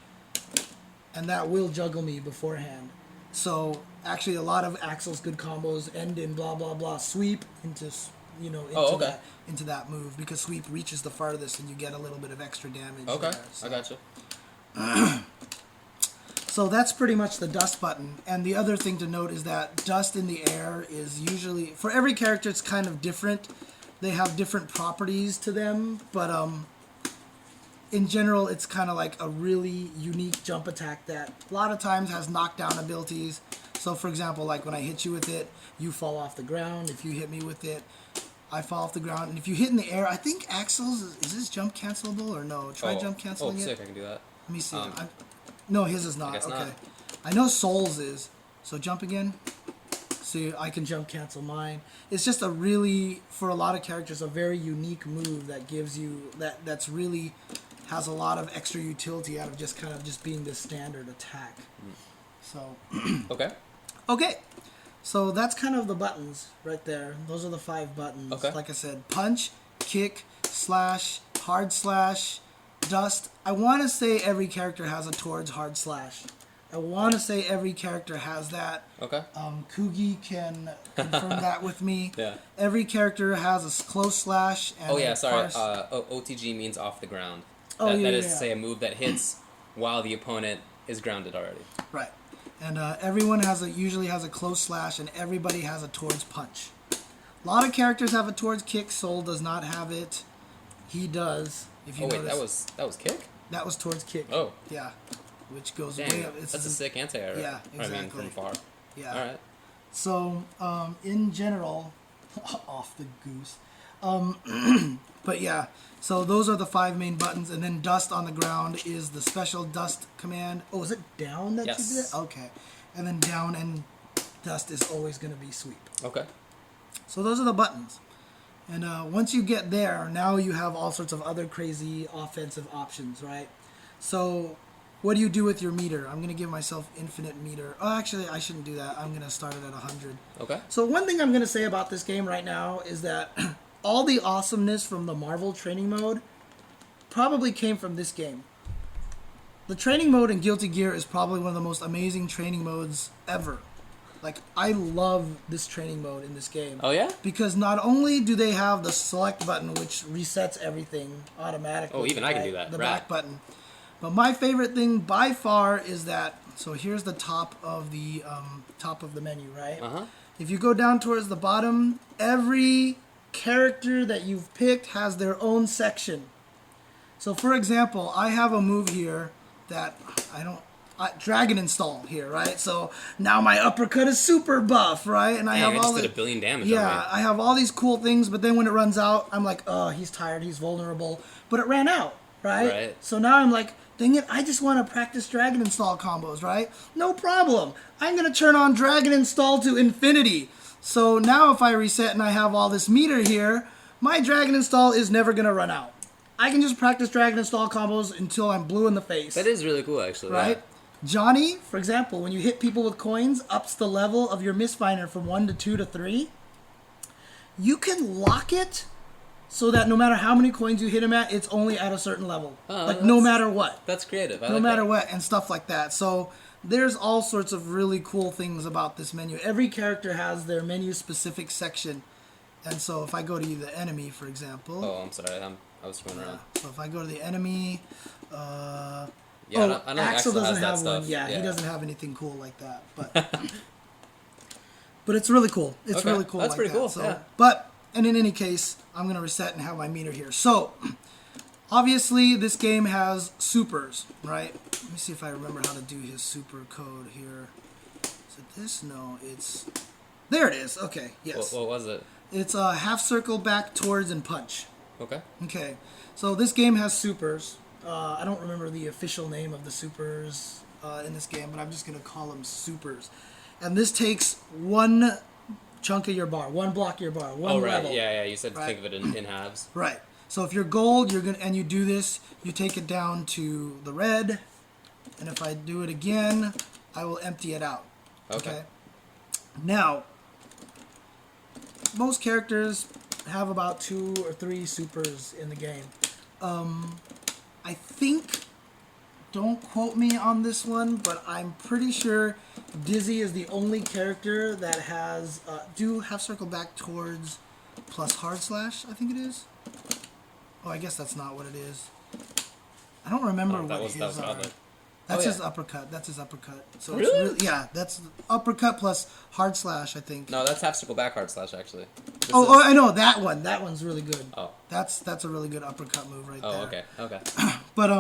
and that will juggle me beforehand. So actually, a lot of Axel's good combos end in blah blah blah sweep into, you know, into that move, because sweep reaches the farthest and you get a little bit of extra damage. Okay, there, so. I gotcha. So that's pretty much the dust button. And the other thing to note is that dust in the air is usually, for every character, it's kind of different. They have different properties to them, but in general, it's kind of like a really unique jump attack that a lot of times has knockdown abilities. So, for example, like when I hit you with it, you fall off the ground. If you hit me with it, I fall off the ground. And if you hit in the air, I think Axel's, is this jump cancelable or no? Try jump canceling it. Oh, sick, I can do that. Let me see. No, his is not. I guess okay. not. I know Soul's is. So jump again. See, I can jump cancel mine. It's just a really, for a lot of characters, a very unique move that gives you, that's really, has a lot of extra utility out of just kind of just being this standard attack. So. Okay. Okay. So that's kind of the buttons right there. Those are the 5 buttons. Okay. Like I said, punch, kick, slash, hard slash, dust. I want to say every character has a towards hard slash. I want to say every character has that. Okay. Kugi can confirm that with me. Yeah. Every character has a close slash. And OTG means off the ground. That is to say a move that hits while the opponent is grounded already. Right. And everyone usually has a close slash, and everybody has a towards punch. A lot of characters have a towards kick. Soul does not have it. He does. If you notice. that was kick? That was towards kick. Oh. Yeah. Which goes Dang, way up. That's a sick anti-air. Yeah, exactly. I mean, from far. Yeah. All right. So, in general, off the goose. But yeah, so those are the 5 main buttons, and then dust on the ground is the special dust command. Oh, is it down that you did? Okay. And then down and dust is always going to be sweep. Okay. So those are the buttons. And once you get there, now you have all sorts of other crazy offensive options, right? So what do you do with your meter? I'm going to give myself infinite meter. Oh, actually, I shouldn't do that. I'm going to start it at 100. Okay. So one thing I'm going to say about this game right now is that all the awesomeness from the Marvel training mode probably came from this game. The training mode in Guilty Gear is probably one of the most amazing training modes ever. Like, I love this training mode in this game. Oh, yeah? Because not only do they have the select button, which resets everything automatically. Oh, even I can do that. The back button. But my favorite thing by far is that, so here's the top of the menu, right? Uh-huh. If you go down towards the bottom, every character that you've picked has their own section. So for example, I have a move here that dragon install here, right? So now my uppercut is super buff, right? And I have all did 1 billion damage. Yeah, I have all these cool things, but then when it runs out, I'm like, oh, he's tired, he's vulnerable. But it ran out, right? So now I'm like, dang it, I just want to practice dragon install combos, right? No problem. I'm going to turn on dragon install to infinity. So now if I reset and I have all this meter here, my dragon install is never going to run out. I can just practice dragon install combos until I'm blue in the face. That is really cool, actually. Right? Yeah. Johnny, for example, when you hit people with coins, ups the level of your misfinder from 1 to 2 to 3. You can lock it so that no matter how many coins you hit him at, it's only at a certain level. No matter what. That's creative. No matter what, and stuff like that. So there's all sorts of really cool things about this menu. Every character has their menu-specific section. And so if I go to the enemy, for example... Oh, I'm sorry. I was scrolling around. So if I go to the enemy... I know Axel doesn't have stuff. one. Yeah, he doesn't have anything cool like that. But it's really cool. It's really cool. That's pretty cool. So, yeah. And in any case, I'm going to reset and have my meter here. So, obviously, this game has supers, right? Let me see if I remember how to do his super code here. Is it this? No, it's... There it is. Okay, yes. What was it? It's a half circle, back, towards, and punch. Okay. Okay. So, this game has supers. I don't remember the official name of the supers in this game, but I'm just going to call them supers. And this takes one chunk of your bar, one block of your bar, one level. Yeah. You said to think of it in halves. Right. So if you're gold, and you do this, you take it down to the red, and if I do it again, I will empty it out. Okay. Now, most characters have about 2 or 3 supers in the game. I think, don't quote me on this one, but I'm pretty sure Dizzy is the only character that has, do half circle back towards plus hard slash, I think it is. Oh, I guess that's not what it is. I don't remember what his are. That's his uppercut. That's his uppercut. So really? It's yeah, that's uppercut plus hard slash, I think. No, that's half circle back hard slash, actually. Oh, I know that one. That one's really good. Oh. That's a really good uppercut move right there. Oh, okay. But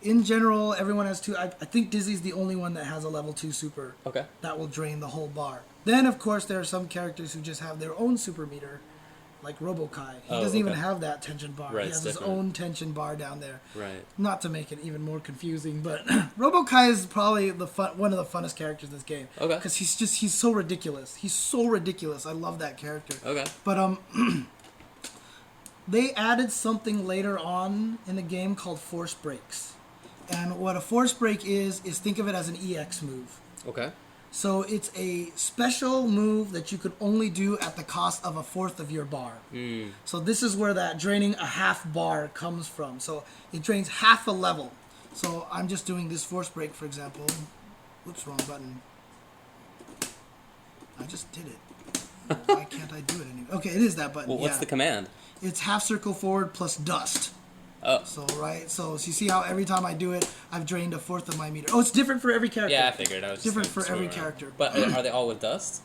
in general, everyone has 2. I think Dizzy's the only one that has a level 2 super. Okay. That will drain the whole bar. Then, of course, there are some characters who just have their own super meter, like Robokai. He doesn't even have that tension bar. Right, he has his own tension bar down there. Right. Not to make it even more confusing, but Robokai is probably one of the funnest characters in this game. Okay. Because he's so ridiculous. He's so ridiculous. I love that character. Okay. But they added something later on in the game called force breaks. And what a force break is think of it as an EX move. Okay. So it's a special move that you could only do at the cost of 1/4 of your bar. So this is where that draining a half bar comes from. So it drains half a level. So I'm just doing this force break, for example. Oops, wrong button. I just did it. Why can't I do it anymore? Okay, it is that button. Well, what's the command? It's half circle forward plus dust. Oh. So, right? So you see how every time I do it, I've drained 1/4 of my meter. Oh, it's different for every character. Yeah, I figured. I was different for every character. But are they all with dust?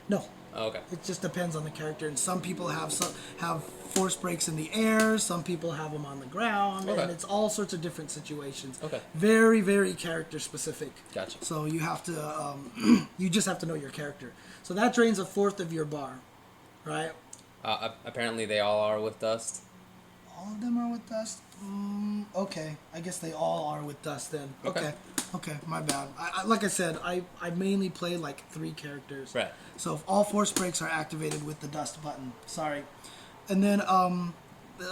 No. Oh, okay. It just depends on the character. And some people have force breaks in the air. Some people have them on the ground. Okay. And it's all sorts of different situations. Okay. Very, very character specific. Gotcha. So you have to, you just have to know your character. So that drains 1/4 of your bar, right? Apparently they all are with dust. All of them are with dust? Okay. I guess they all are with dust then. Okay, my bad. Like I said, I mainly play like 3 characters. Right. So if all force breaks are activated with the dust button. Sorry. And then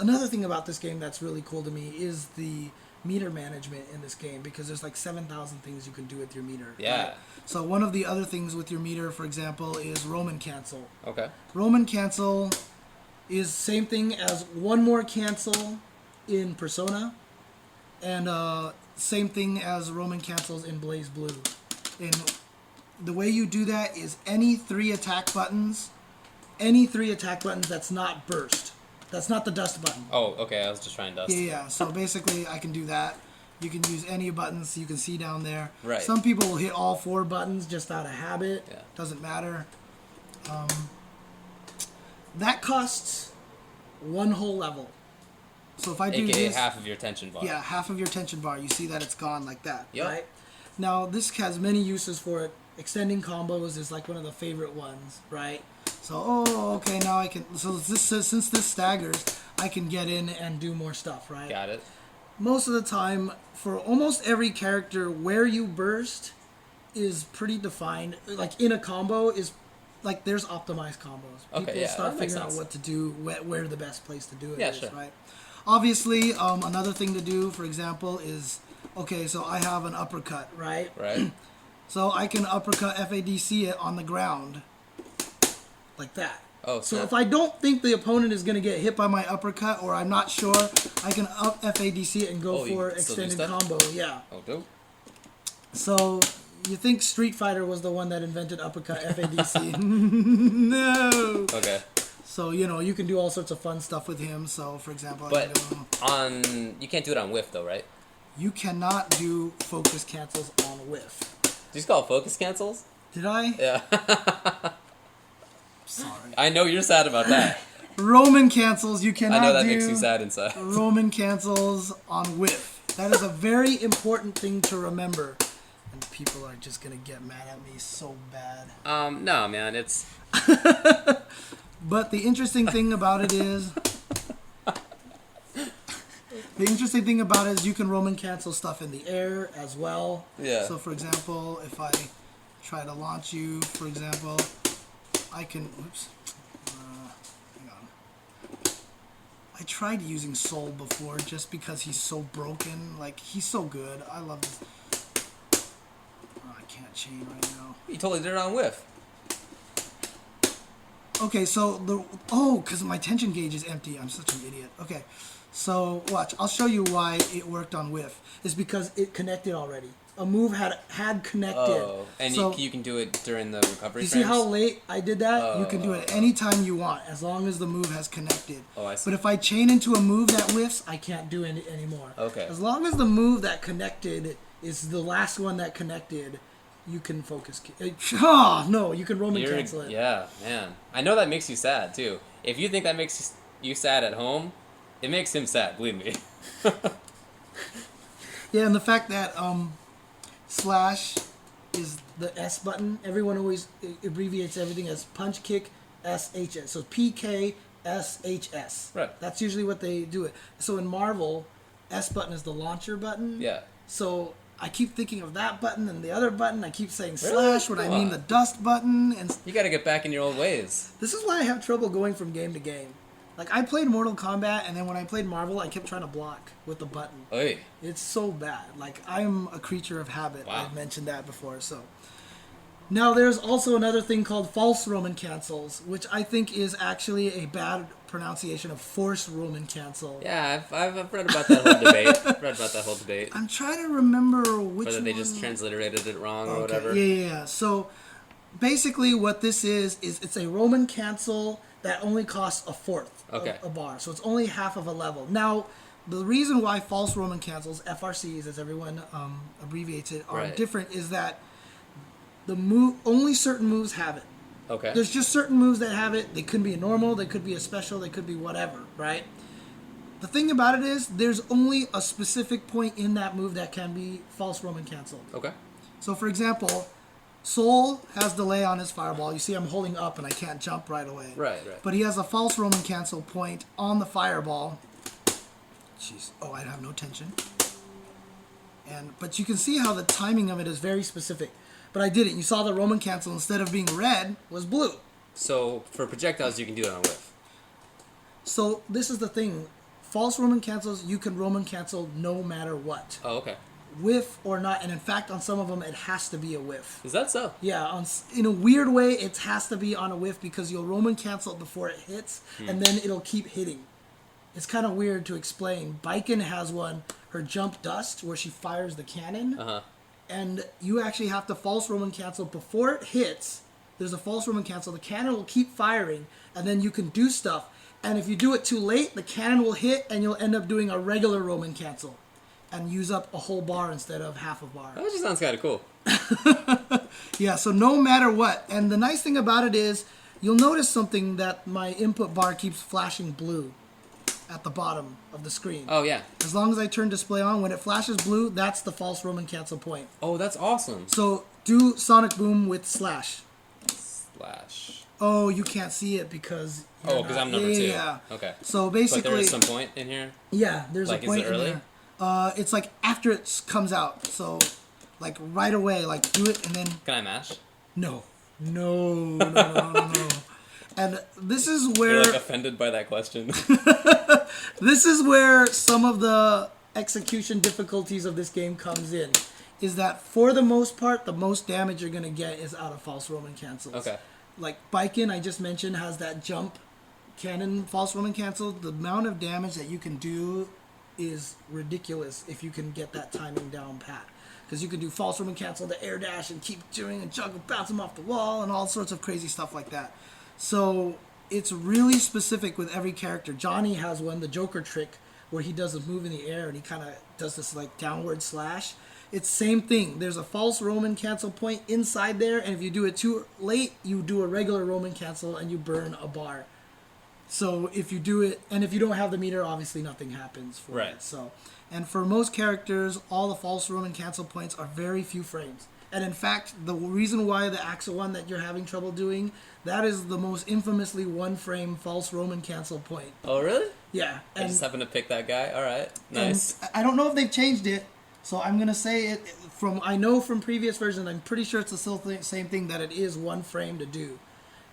another thing about this game that's really cool to me is the meter management in this game, because there's like 7,000 things you can do with your meter. Yeah. Right? So one of the other things with your meter, for example, is Roman cancel. Okay. Roman cancel is same thing as one more cancel in Persona, and same thing as Roman cancels in Blaze Blue. And the way you do that is any 3 attack buttons that's not burst. That's not the dust button. Oh, okay. I was just trying dust. Yeah. So basically, I can do that. You can use any buttons you can see down there. Right. Some people will hit all 4 buttons just out of habit. Yeah. Doesn't matter. That costs 1 whole level. So if I do AKA this, half of your tension bar. yeah, half of your tension bar. You see that it's gone like that, Yep. right? Now this has many uses for it. Extending combos is like one of the favorite ones, right? So okay, now I can. So since this staggers, I can get in and do more stuff, right? Got it. Most of the time, for almost every character, where you burst is pretty defined. Like in a combo is like there's optimized combos. People Okay, yeah, start that makes figuring out sense. what to do, where the best place to do it Yeah, is, sure. right? Obviously, another thing to do, for example, is okay. So I have an uppercut, right? Right. So I can uppercut FADC it on the ground, like that. Oh, So snap. if I don't think the opponent is going to get hit by my uppercut, or I'm not sure, I can up FADC it and go Oh, you for can still do extended stuff? combo. Yeah. Oh, dope. So you think Street Fighter was the one that invented uppercut FADC? No. Okay. So you can do all sorts of fun stuff with him. So for example, But you can't do it on whiff though, right? you cannot do focus cancels on whiff. Do you call it focus cancels? Did I? Yeah. Sorry. I know you're sad about that. Roman cancels, you cannot I know that do makes you sad inside. Roman cancels on whiff. That is a very important thing to remember. And people are just going to get mad at me so bad. No, man, it's... But the interesting thing about it is... you can Roman cancel stuff in the air as well. Yeah. So for example, if I try to launch you, for example, I can... Oops. Hang on. I tried using Soul before just because he's so broken. Like, he's so good. I love this. Oh, I can't chain right now. You totally did it on whiff. Okay, so because my tension gauge is empty. I'm such an idiot. Okay, so watch. I'll show you why it worked on whiff. It's because it connected already. A move had connected. Oh, and so, you can do it during the recovery you see frames? how late I did that? You can do it anytime you want, as long as the move has connected. Oh, I see. But if I chain into a move that whiffs, I can't do it anymore. Okay. As long as the move that connected is the last one that connected, you can focus. No, you can Roman cancel it. Yeah, man. I know that makes you sad, too. If you think that makes you sad at home, it makes him sad, believe me. Yeah, and the fact that slash is the S button. Everyone always abbreviates everything as punch, kick, SHS. So PKSHS. Right. That's usually what they do it. So in Marvel, S button is the launcher button. Yeah. So I keep thinking of that button and the other button. I keep saying slash when I mean the dust button. And you got to get back in your old ways. This is why I have trouble going from game to game. Like, I played Mortal Kombat, and then when I played Marvel, I kept trying to block with the button. Oy. It's so bad. Like, I'm a creature of habit. Wow. I've mentioned that before, so. Now, there's also another thing called false Roman cancels, which I think is actually a bad pronunciation of force Roman cancel. Yeah, I've read about that whole debate. I'm trying to remember which Whether they just transliterated it wrong or whatever. Yeah. So, basically what this is it's a Roman cancel that only costs a fourth of a bar. So it's only half of a level. Now, the reason why false Roman cancels, FRCs as everyone abbreviates it, are different is that only certain moves have it. Okay. There's just certain moves that have it. They could be a normal, they could be a special, they could be whatever, right? The thing about it is there's only a specific point in that move that can be false Roman canceled. Okay. So for example, Soul has delay on his fireball. You see I'm holding up and I can't jump right away. Right. But he has a false Roman cancel point on the fireball. Jeez. Oh, I have no tension. But you can see how the timing of it is very specific. But I did it. You saw the Roman cancel, instead of being red, was blue. So for projectiles, you can do that on whiff. So this is the thing. False Roman cancels, you can Roman cancel no matter what. Oh, okay. Whiff or not, and in fact on some of them it has to be a whiff. Is that so? Yeah, in a weird way it has to be on a whiff because you'll Roman cancel it before it hits, and then it'll keep hitting. It's kind of weird to explain. Baiken has one, her jump dust, where she fires the cannon, and you actually have to false Roman cancel before it hits. There's a false Roman cancel, the cannon will keep firing, and then you can do stuff, and if you do it too late, the cannon will hit and you'll end up doing a regular Roman cancel and use up a whole bar instead of half a bar. That just sounds kind of cool. Yeah, so no matter what. And the nice thing about it is, you'll notice something, that my input bar keeps flashing blue at the bottom of the screen. Oh, yeah. As long as I turn display on, when it flashes blue, that's the false Roman cancel point. Oh, that's awesome. So do Sonic Boom with slash. Slash. Oh, you can't see it because... because I'm number 2. Yeah. Okay. So basically... But there is some point in here? Yeah, there's a point is it early? in there. It's like after it comes out. So, like right away, like do it and then... Can I mash? No. No. And this is where... You're like offended by that question. This is where some of the execution difficulties of this game comes in. Is that for the most part, the most damage you're going to get is out of false Roman cancels. Okay. Like Baiken, I just mentioned, has that jump cannon false Roman cancel. The amount of damage that you can do is ridiculous if you can get that timing down pat. Because you can do false Roman cancel, the air dash, and keep doing and juggle, bounce them off the wall, and all sorts of crazy stuff like that. So it's really specific with every character. Johnny has one, the Joker trick, where he does a move in the air and he kind of does this like downward slash. It's same thing. There's a false Roman cancel point inside there, and if you do it too late, you do a regular Roman cancel and you burn a bar. So if you do it, and if you don't have the meter, obviously nothing happens for it. So, and for most characters, all the false Roman cancel points are very few frames. And in fact, the reason why the Axel one that you're having trouble doing, that is the most infamously one-frame false Roman cancel point. Oh, really? Yeah. I just happened to pick that guy. All right. Nice. I don't know if they've changed it, so I'm going to say it I know from previous versions, I'm pretty sure it's the still same thing, that it is one frame to do.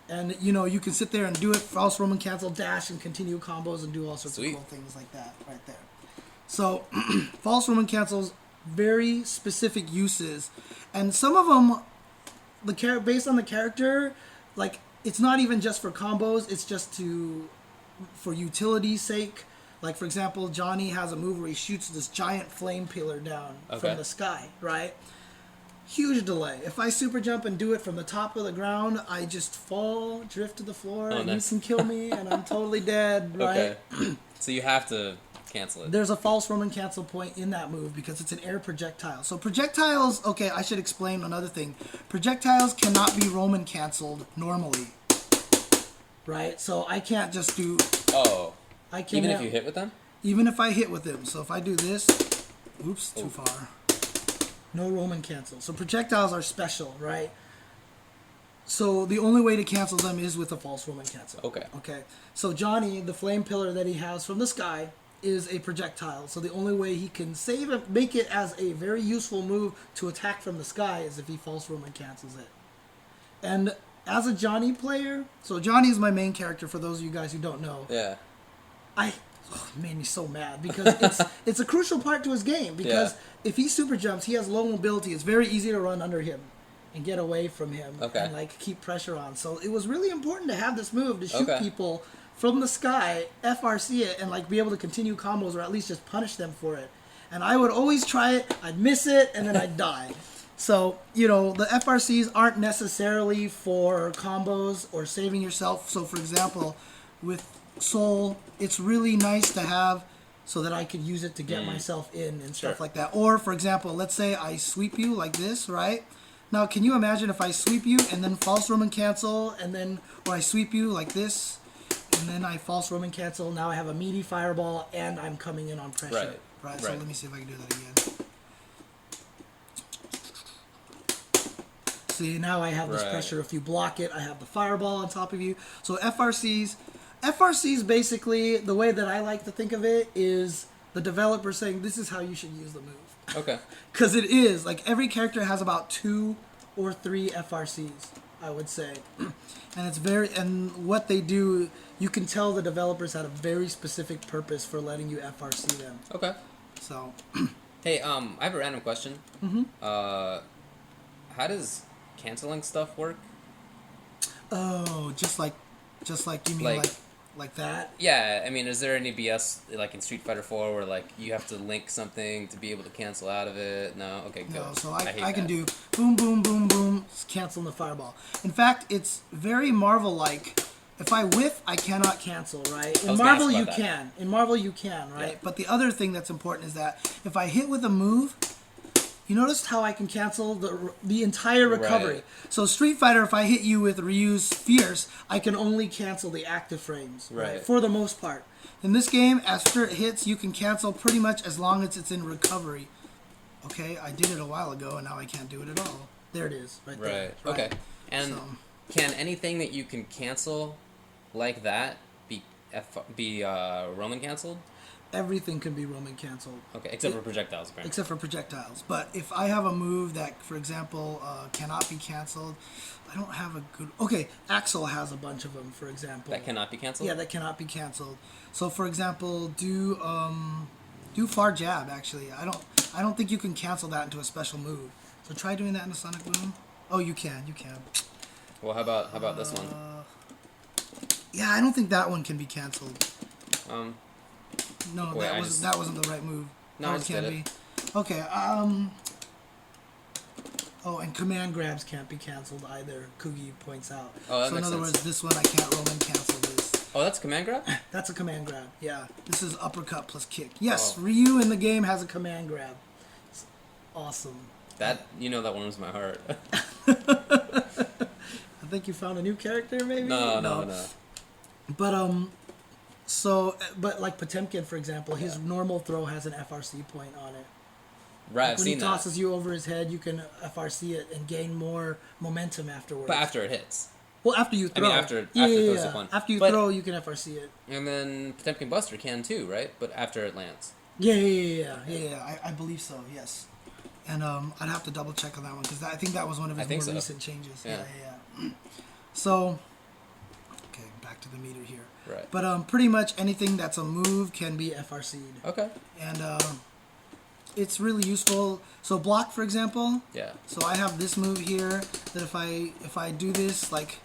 And, you can sit there and do it, false Roman cancel, dash, and continue combos and do all sorts of cool things like that right there. So, false Roman cancels, very specific uses. And some of them, based on the character, like, it's not even just for combos, it's just for utility's sake. Like, for example, Johnny has a move where he shoots this giant flame pillar down from the sky, right? Huge delay. If I super jump and do it from the top of the ground, I just fall, drift to the floor, and you can kill me, and I'm totally dead, right? Okay. So you have to cancel it. There's a false Roman cancel point in that move because it's an air projectile. So projectiles, okay, I should explain another thing. Projectiles cannot be Roman canceled normally, right? So I can't just do... Oh. I can't, even if you hit with them? Even if I hit with them. So if I do this... Oops, too far. No Roman cancel. So projectiles are special, right? So the only way to cancel them is with a false Roman cancel. Okay. Okay. So Johnny, the flame pillar that he has from the sky, is a projectile. So the only way he can save it, make it as a very useful move to attack from the sky is if he false Roman cancels it. And as a Johnny player, so Johnny is my main character for those of you guys who don't know. Yeah. It made me so mad because it's a crucial part to his game because if he super jumps, he has low mobility. It's very easy to run under him and get away from him and like keep pressure on. So it was really important to have this move to shoot people from the sky, FRC it, and like be able to continue combos or at least just punish them for it. And I would always try it, I'd miss it, and then I'd die. So, you know, the FRCs aren't necessarily for combos or saving yourself. So, for example, with Soul, it's really nice to have so that I could use it to get myself in and stuff like that. Or, for example, let's say I sweep you like this, right? Now, can you imagine if I sweep you and then false Roman cancel, and then, or I sweep you like this, and then I false Roman cancel, now I have a meaty fireball, and I'm coming in on pressure. Right? So let me see if I can do that again. See, now I have this pressure. If you block it, I have the fireball on top of you. So FRCs basically, the way that I like to think of it is the developer saying, this is how you should use the move. Okay. Because it is. Like, every character has about 2 or 3 FRCs, I would say. And it's and what they do, you can tell the developers had a very specific purpose for letting you FRC them. Okay. So. Hey, I have a random question. Mm-hmm. How does canceling stuff work? Oh, just like you mean like that? Yeah, I mean, is there any BS like in Street Fighter 4 where like you have to link something to be able to cancel out of it? No, okay, good. No, so I can do boom, boom, boom, boom, canceling the fireball. In fact, it's very Marvel-like. If I whiff, I cannot cancel, right? In Marvel, you can. In Marvel, you can, right? Yeah. But the other thing that's important is that if I hit with a move, you noticed how I can cancel the entire recovery. Right. So Street Fighter, if I hit you with Ryu's Fierce, I can only cancel the active frames, right? For the most part. In this game, after it hits, you can cancel pretty much as long as it's in recovery. Okay, I did it a while ago, and now I can't do it at all. There it is, right there. Right. Okay. And can anything that you can cancel like that be Roman canceled? Everything can be Roman canceled. Okay, except for projectiles, apparently. Except for projectiles. But if I have a move that, for example, cannot be canceled, I don't have a good... Okay, Axel has a bunch of them, for example. That cannot be canceled? Yeah, that cannot be canceled. So, for example, do far jab, actually. I don't think you can cancel that into a special move. So try doing that in a Sonic Boom. Oh, you can. Well, how about this one? Yeah, I don't think that one can be canceled. No, wait, that wasn't the right move. No, it can't be. Okay. Oh, and command grabs can't be canceled either. Kugi points out. Oh, that so makes in other sense. words, this one I can't Roman cancel this. Oh, that's a command grab? That's a command grab. Yeah. This is uppercut plus kick. Yes, Ryu in the game has a command grab. It's awesome. That that warms my heart. I think you found a new character, maybe. No. But like Potemkin, for example, his normal throw has an FRC point on it. Right, like I've seen that. When he tosses you over his head, you can FRC it and gain more momentum afterwards. But after it hits. Well, after you throw. I mean, after it throws the one. After you throw, you can FRC it. And then Potemkin Buster can too, right? But after it lands. Yeah. I believe so, yes. And I'd have to double check on that one, because I think that was one of his more recent changes. Yeah. So, okay, back to the meter here. Right. But pretty much anything that's a move can be FRC'd. Okay. And it's really useful. So block, for example. Yeah. So I have this move here that if I do this, like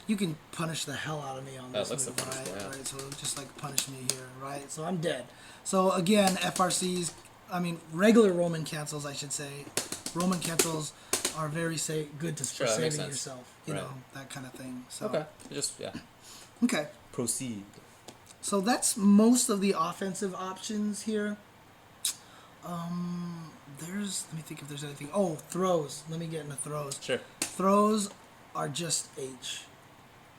you can punish the hell out of me on this move, right? So just like punish me here, right? So I'm dead. So again, FRCs, I mean regular Roman cancels, I should say. Roman cancels are very good for saving yourself, you know, that kind of thing. So okay. Okay. Proceed. So that's most of the offensive options here. Let me think if there's anything. Oh, throws. Let me get into throws. Sure. Throws are just H.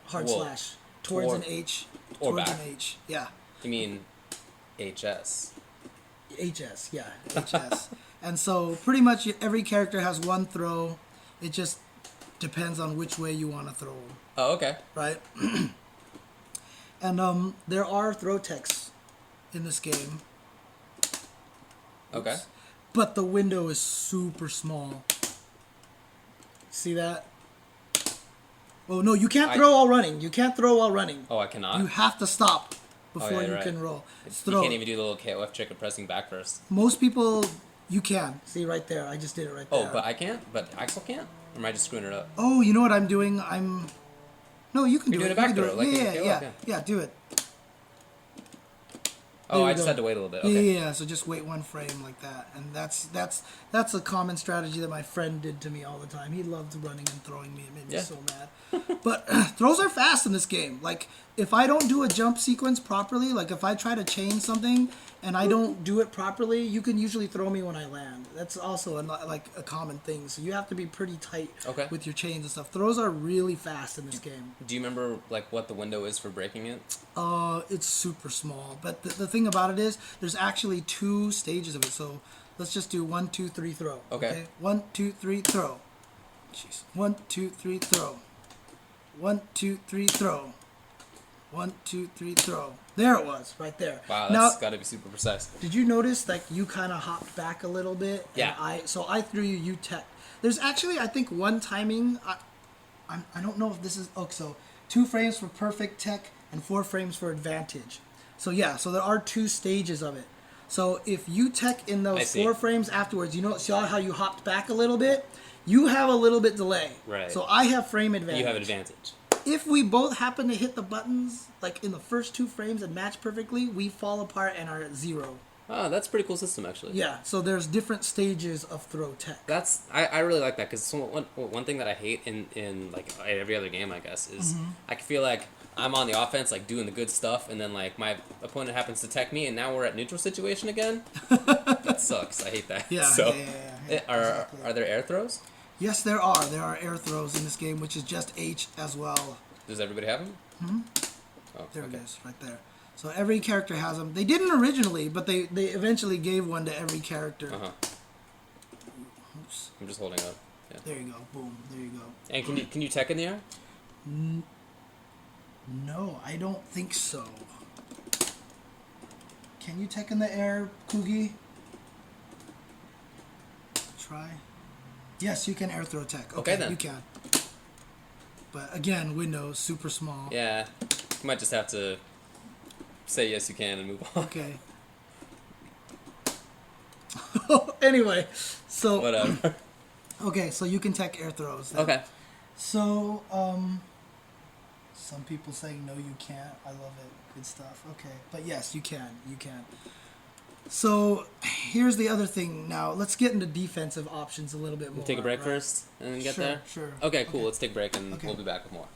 Hard slash. Towards an H. Or towards back. an H. Yeah. You mean HS? HS, yeah, HS. And so pretty much every character has one throw. It just depends on which way you want to throw them. Oh, okay. Right? And there are throw techs in this game. Okay. Oops. But the window is super small. See that? Oh, no, you can't throw while running. You can't throw while running. Oh, I cannot? You have to stop before you right. can roll. You can't even do the little KOF trick of pressing back first. Most people, you can. See right there. I just did it right there. Oh, but I can't? But Axel can't? Or am I just screwing it up? Oh, you know what I'm doing? No, you can do it. You're doing a back throw. Like yeah, do it. Oh, I just had to wait a little bit. Okay. Yeah, so just wait one frame like that. And that's a common strategy that my friend did to me all the time. He loved running and throwing me. It made me so mad. But throws are fast in this game. Like, if I don't do a jump sequence properly, like if I try to chain something and I don't do it properly, you can usually throw me when I land. That's also a common thing. So you have to be pretty tight with your chains and stuff. Throws are really fast in this game. Do you remember like what the window is for breaking it? It's super small. But the thing about it is there's actually 2 stages of it. So let's just do 1, 2, 3, throw. Okay. 1, 2, 3, throw. Jeez. 1, 2, 3, throw. 1, 2, 3, throw. 1, 2, 3, throw. There it was, right there. Wow, that's got to be super precise. Did you notice like you kind of hopped back a little bit? Yeah. So I threw you tech. There's actually, I think, one timing. I don't know if this is. Oh, so 2 frames for perfect tech and 4 frames for advantage. So yeah, so there are 2 stages of it. So if you tech in those 4 frames afterwards, you know, see how you hopped back a little bit? You have a little bit delay. Right. So I have frame advantage. You have advantage. If we both happen to hit the buttons, like in the first 2 frames and match perfectly, we fall apart and are at 0. Oh, that's a pretty cool system, actually. Yeah, so there's different stages of throw tech. I really like that, because one thing that I hate in like every other game, I guess, is I can feel like I'm on the offense, like doing the good stuff, and then like my opponent happens to tech me, and now we're at neutral situation again. That sucks. I hate that. Yeah, so, exactly. Are there air throws? Yes, there are. There are air throws in this game, which is just H as well. Does everybody have them? Mm-hmm. Oh, there it is, right there. So every character has them. They didn't originally, but they eventually gave one to every character. Oops. I'm just holding up. Yeah. There you go. Boom. There you go. And can you tech in the air? No, I don't think so. Can you tech in the air, Kugi? Try. Yes, you can air throw tech. Okay then. You can. But again, windows, super small. Yeah. You might just have to say yes you can and move on. Okay. Anyway, so... Whatever. Okay, so you can tech air throws then. Okay. So, some people saying no you can't. I love it. Good stuff. Okay. But yes, you can. You can. So, here's the other thing now. Let's get into defensive options a little bit more. Take a break first and then get there? Sure. Okay, cool. Let's take a break and we'll be back with more.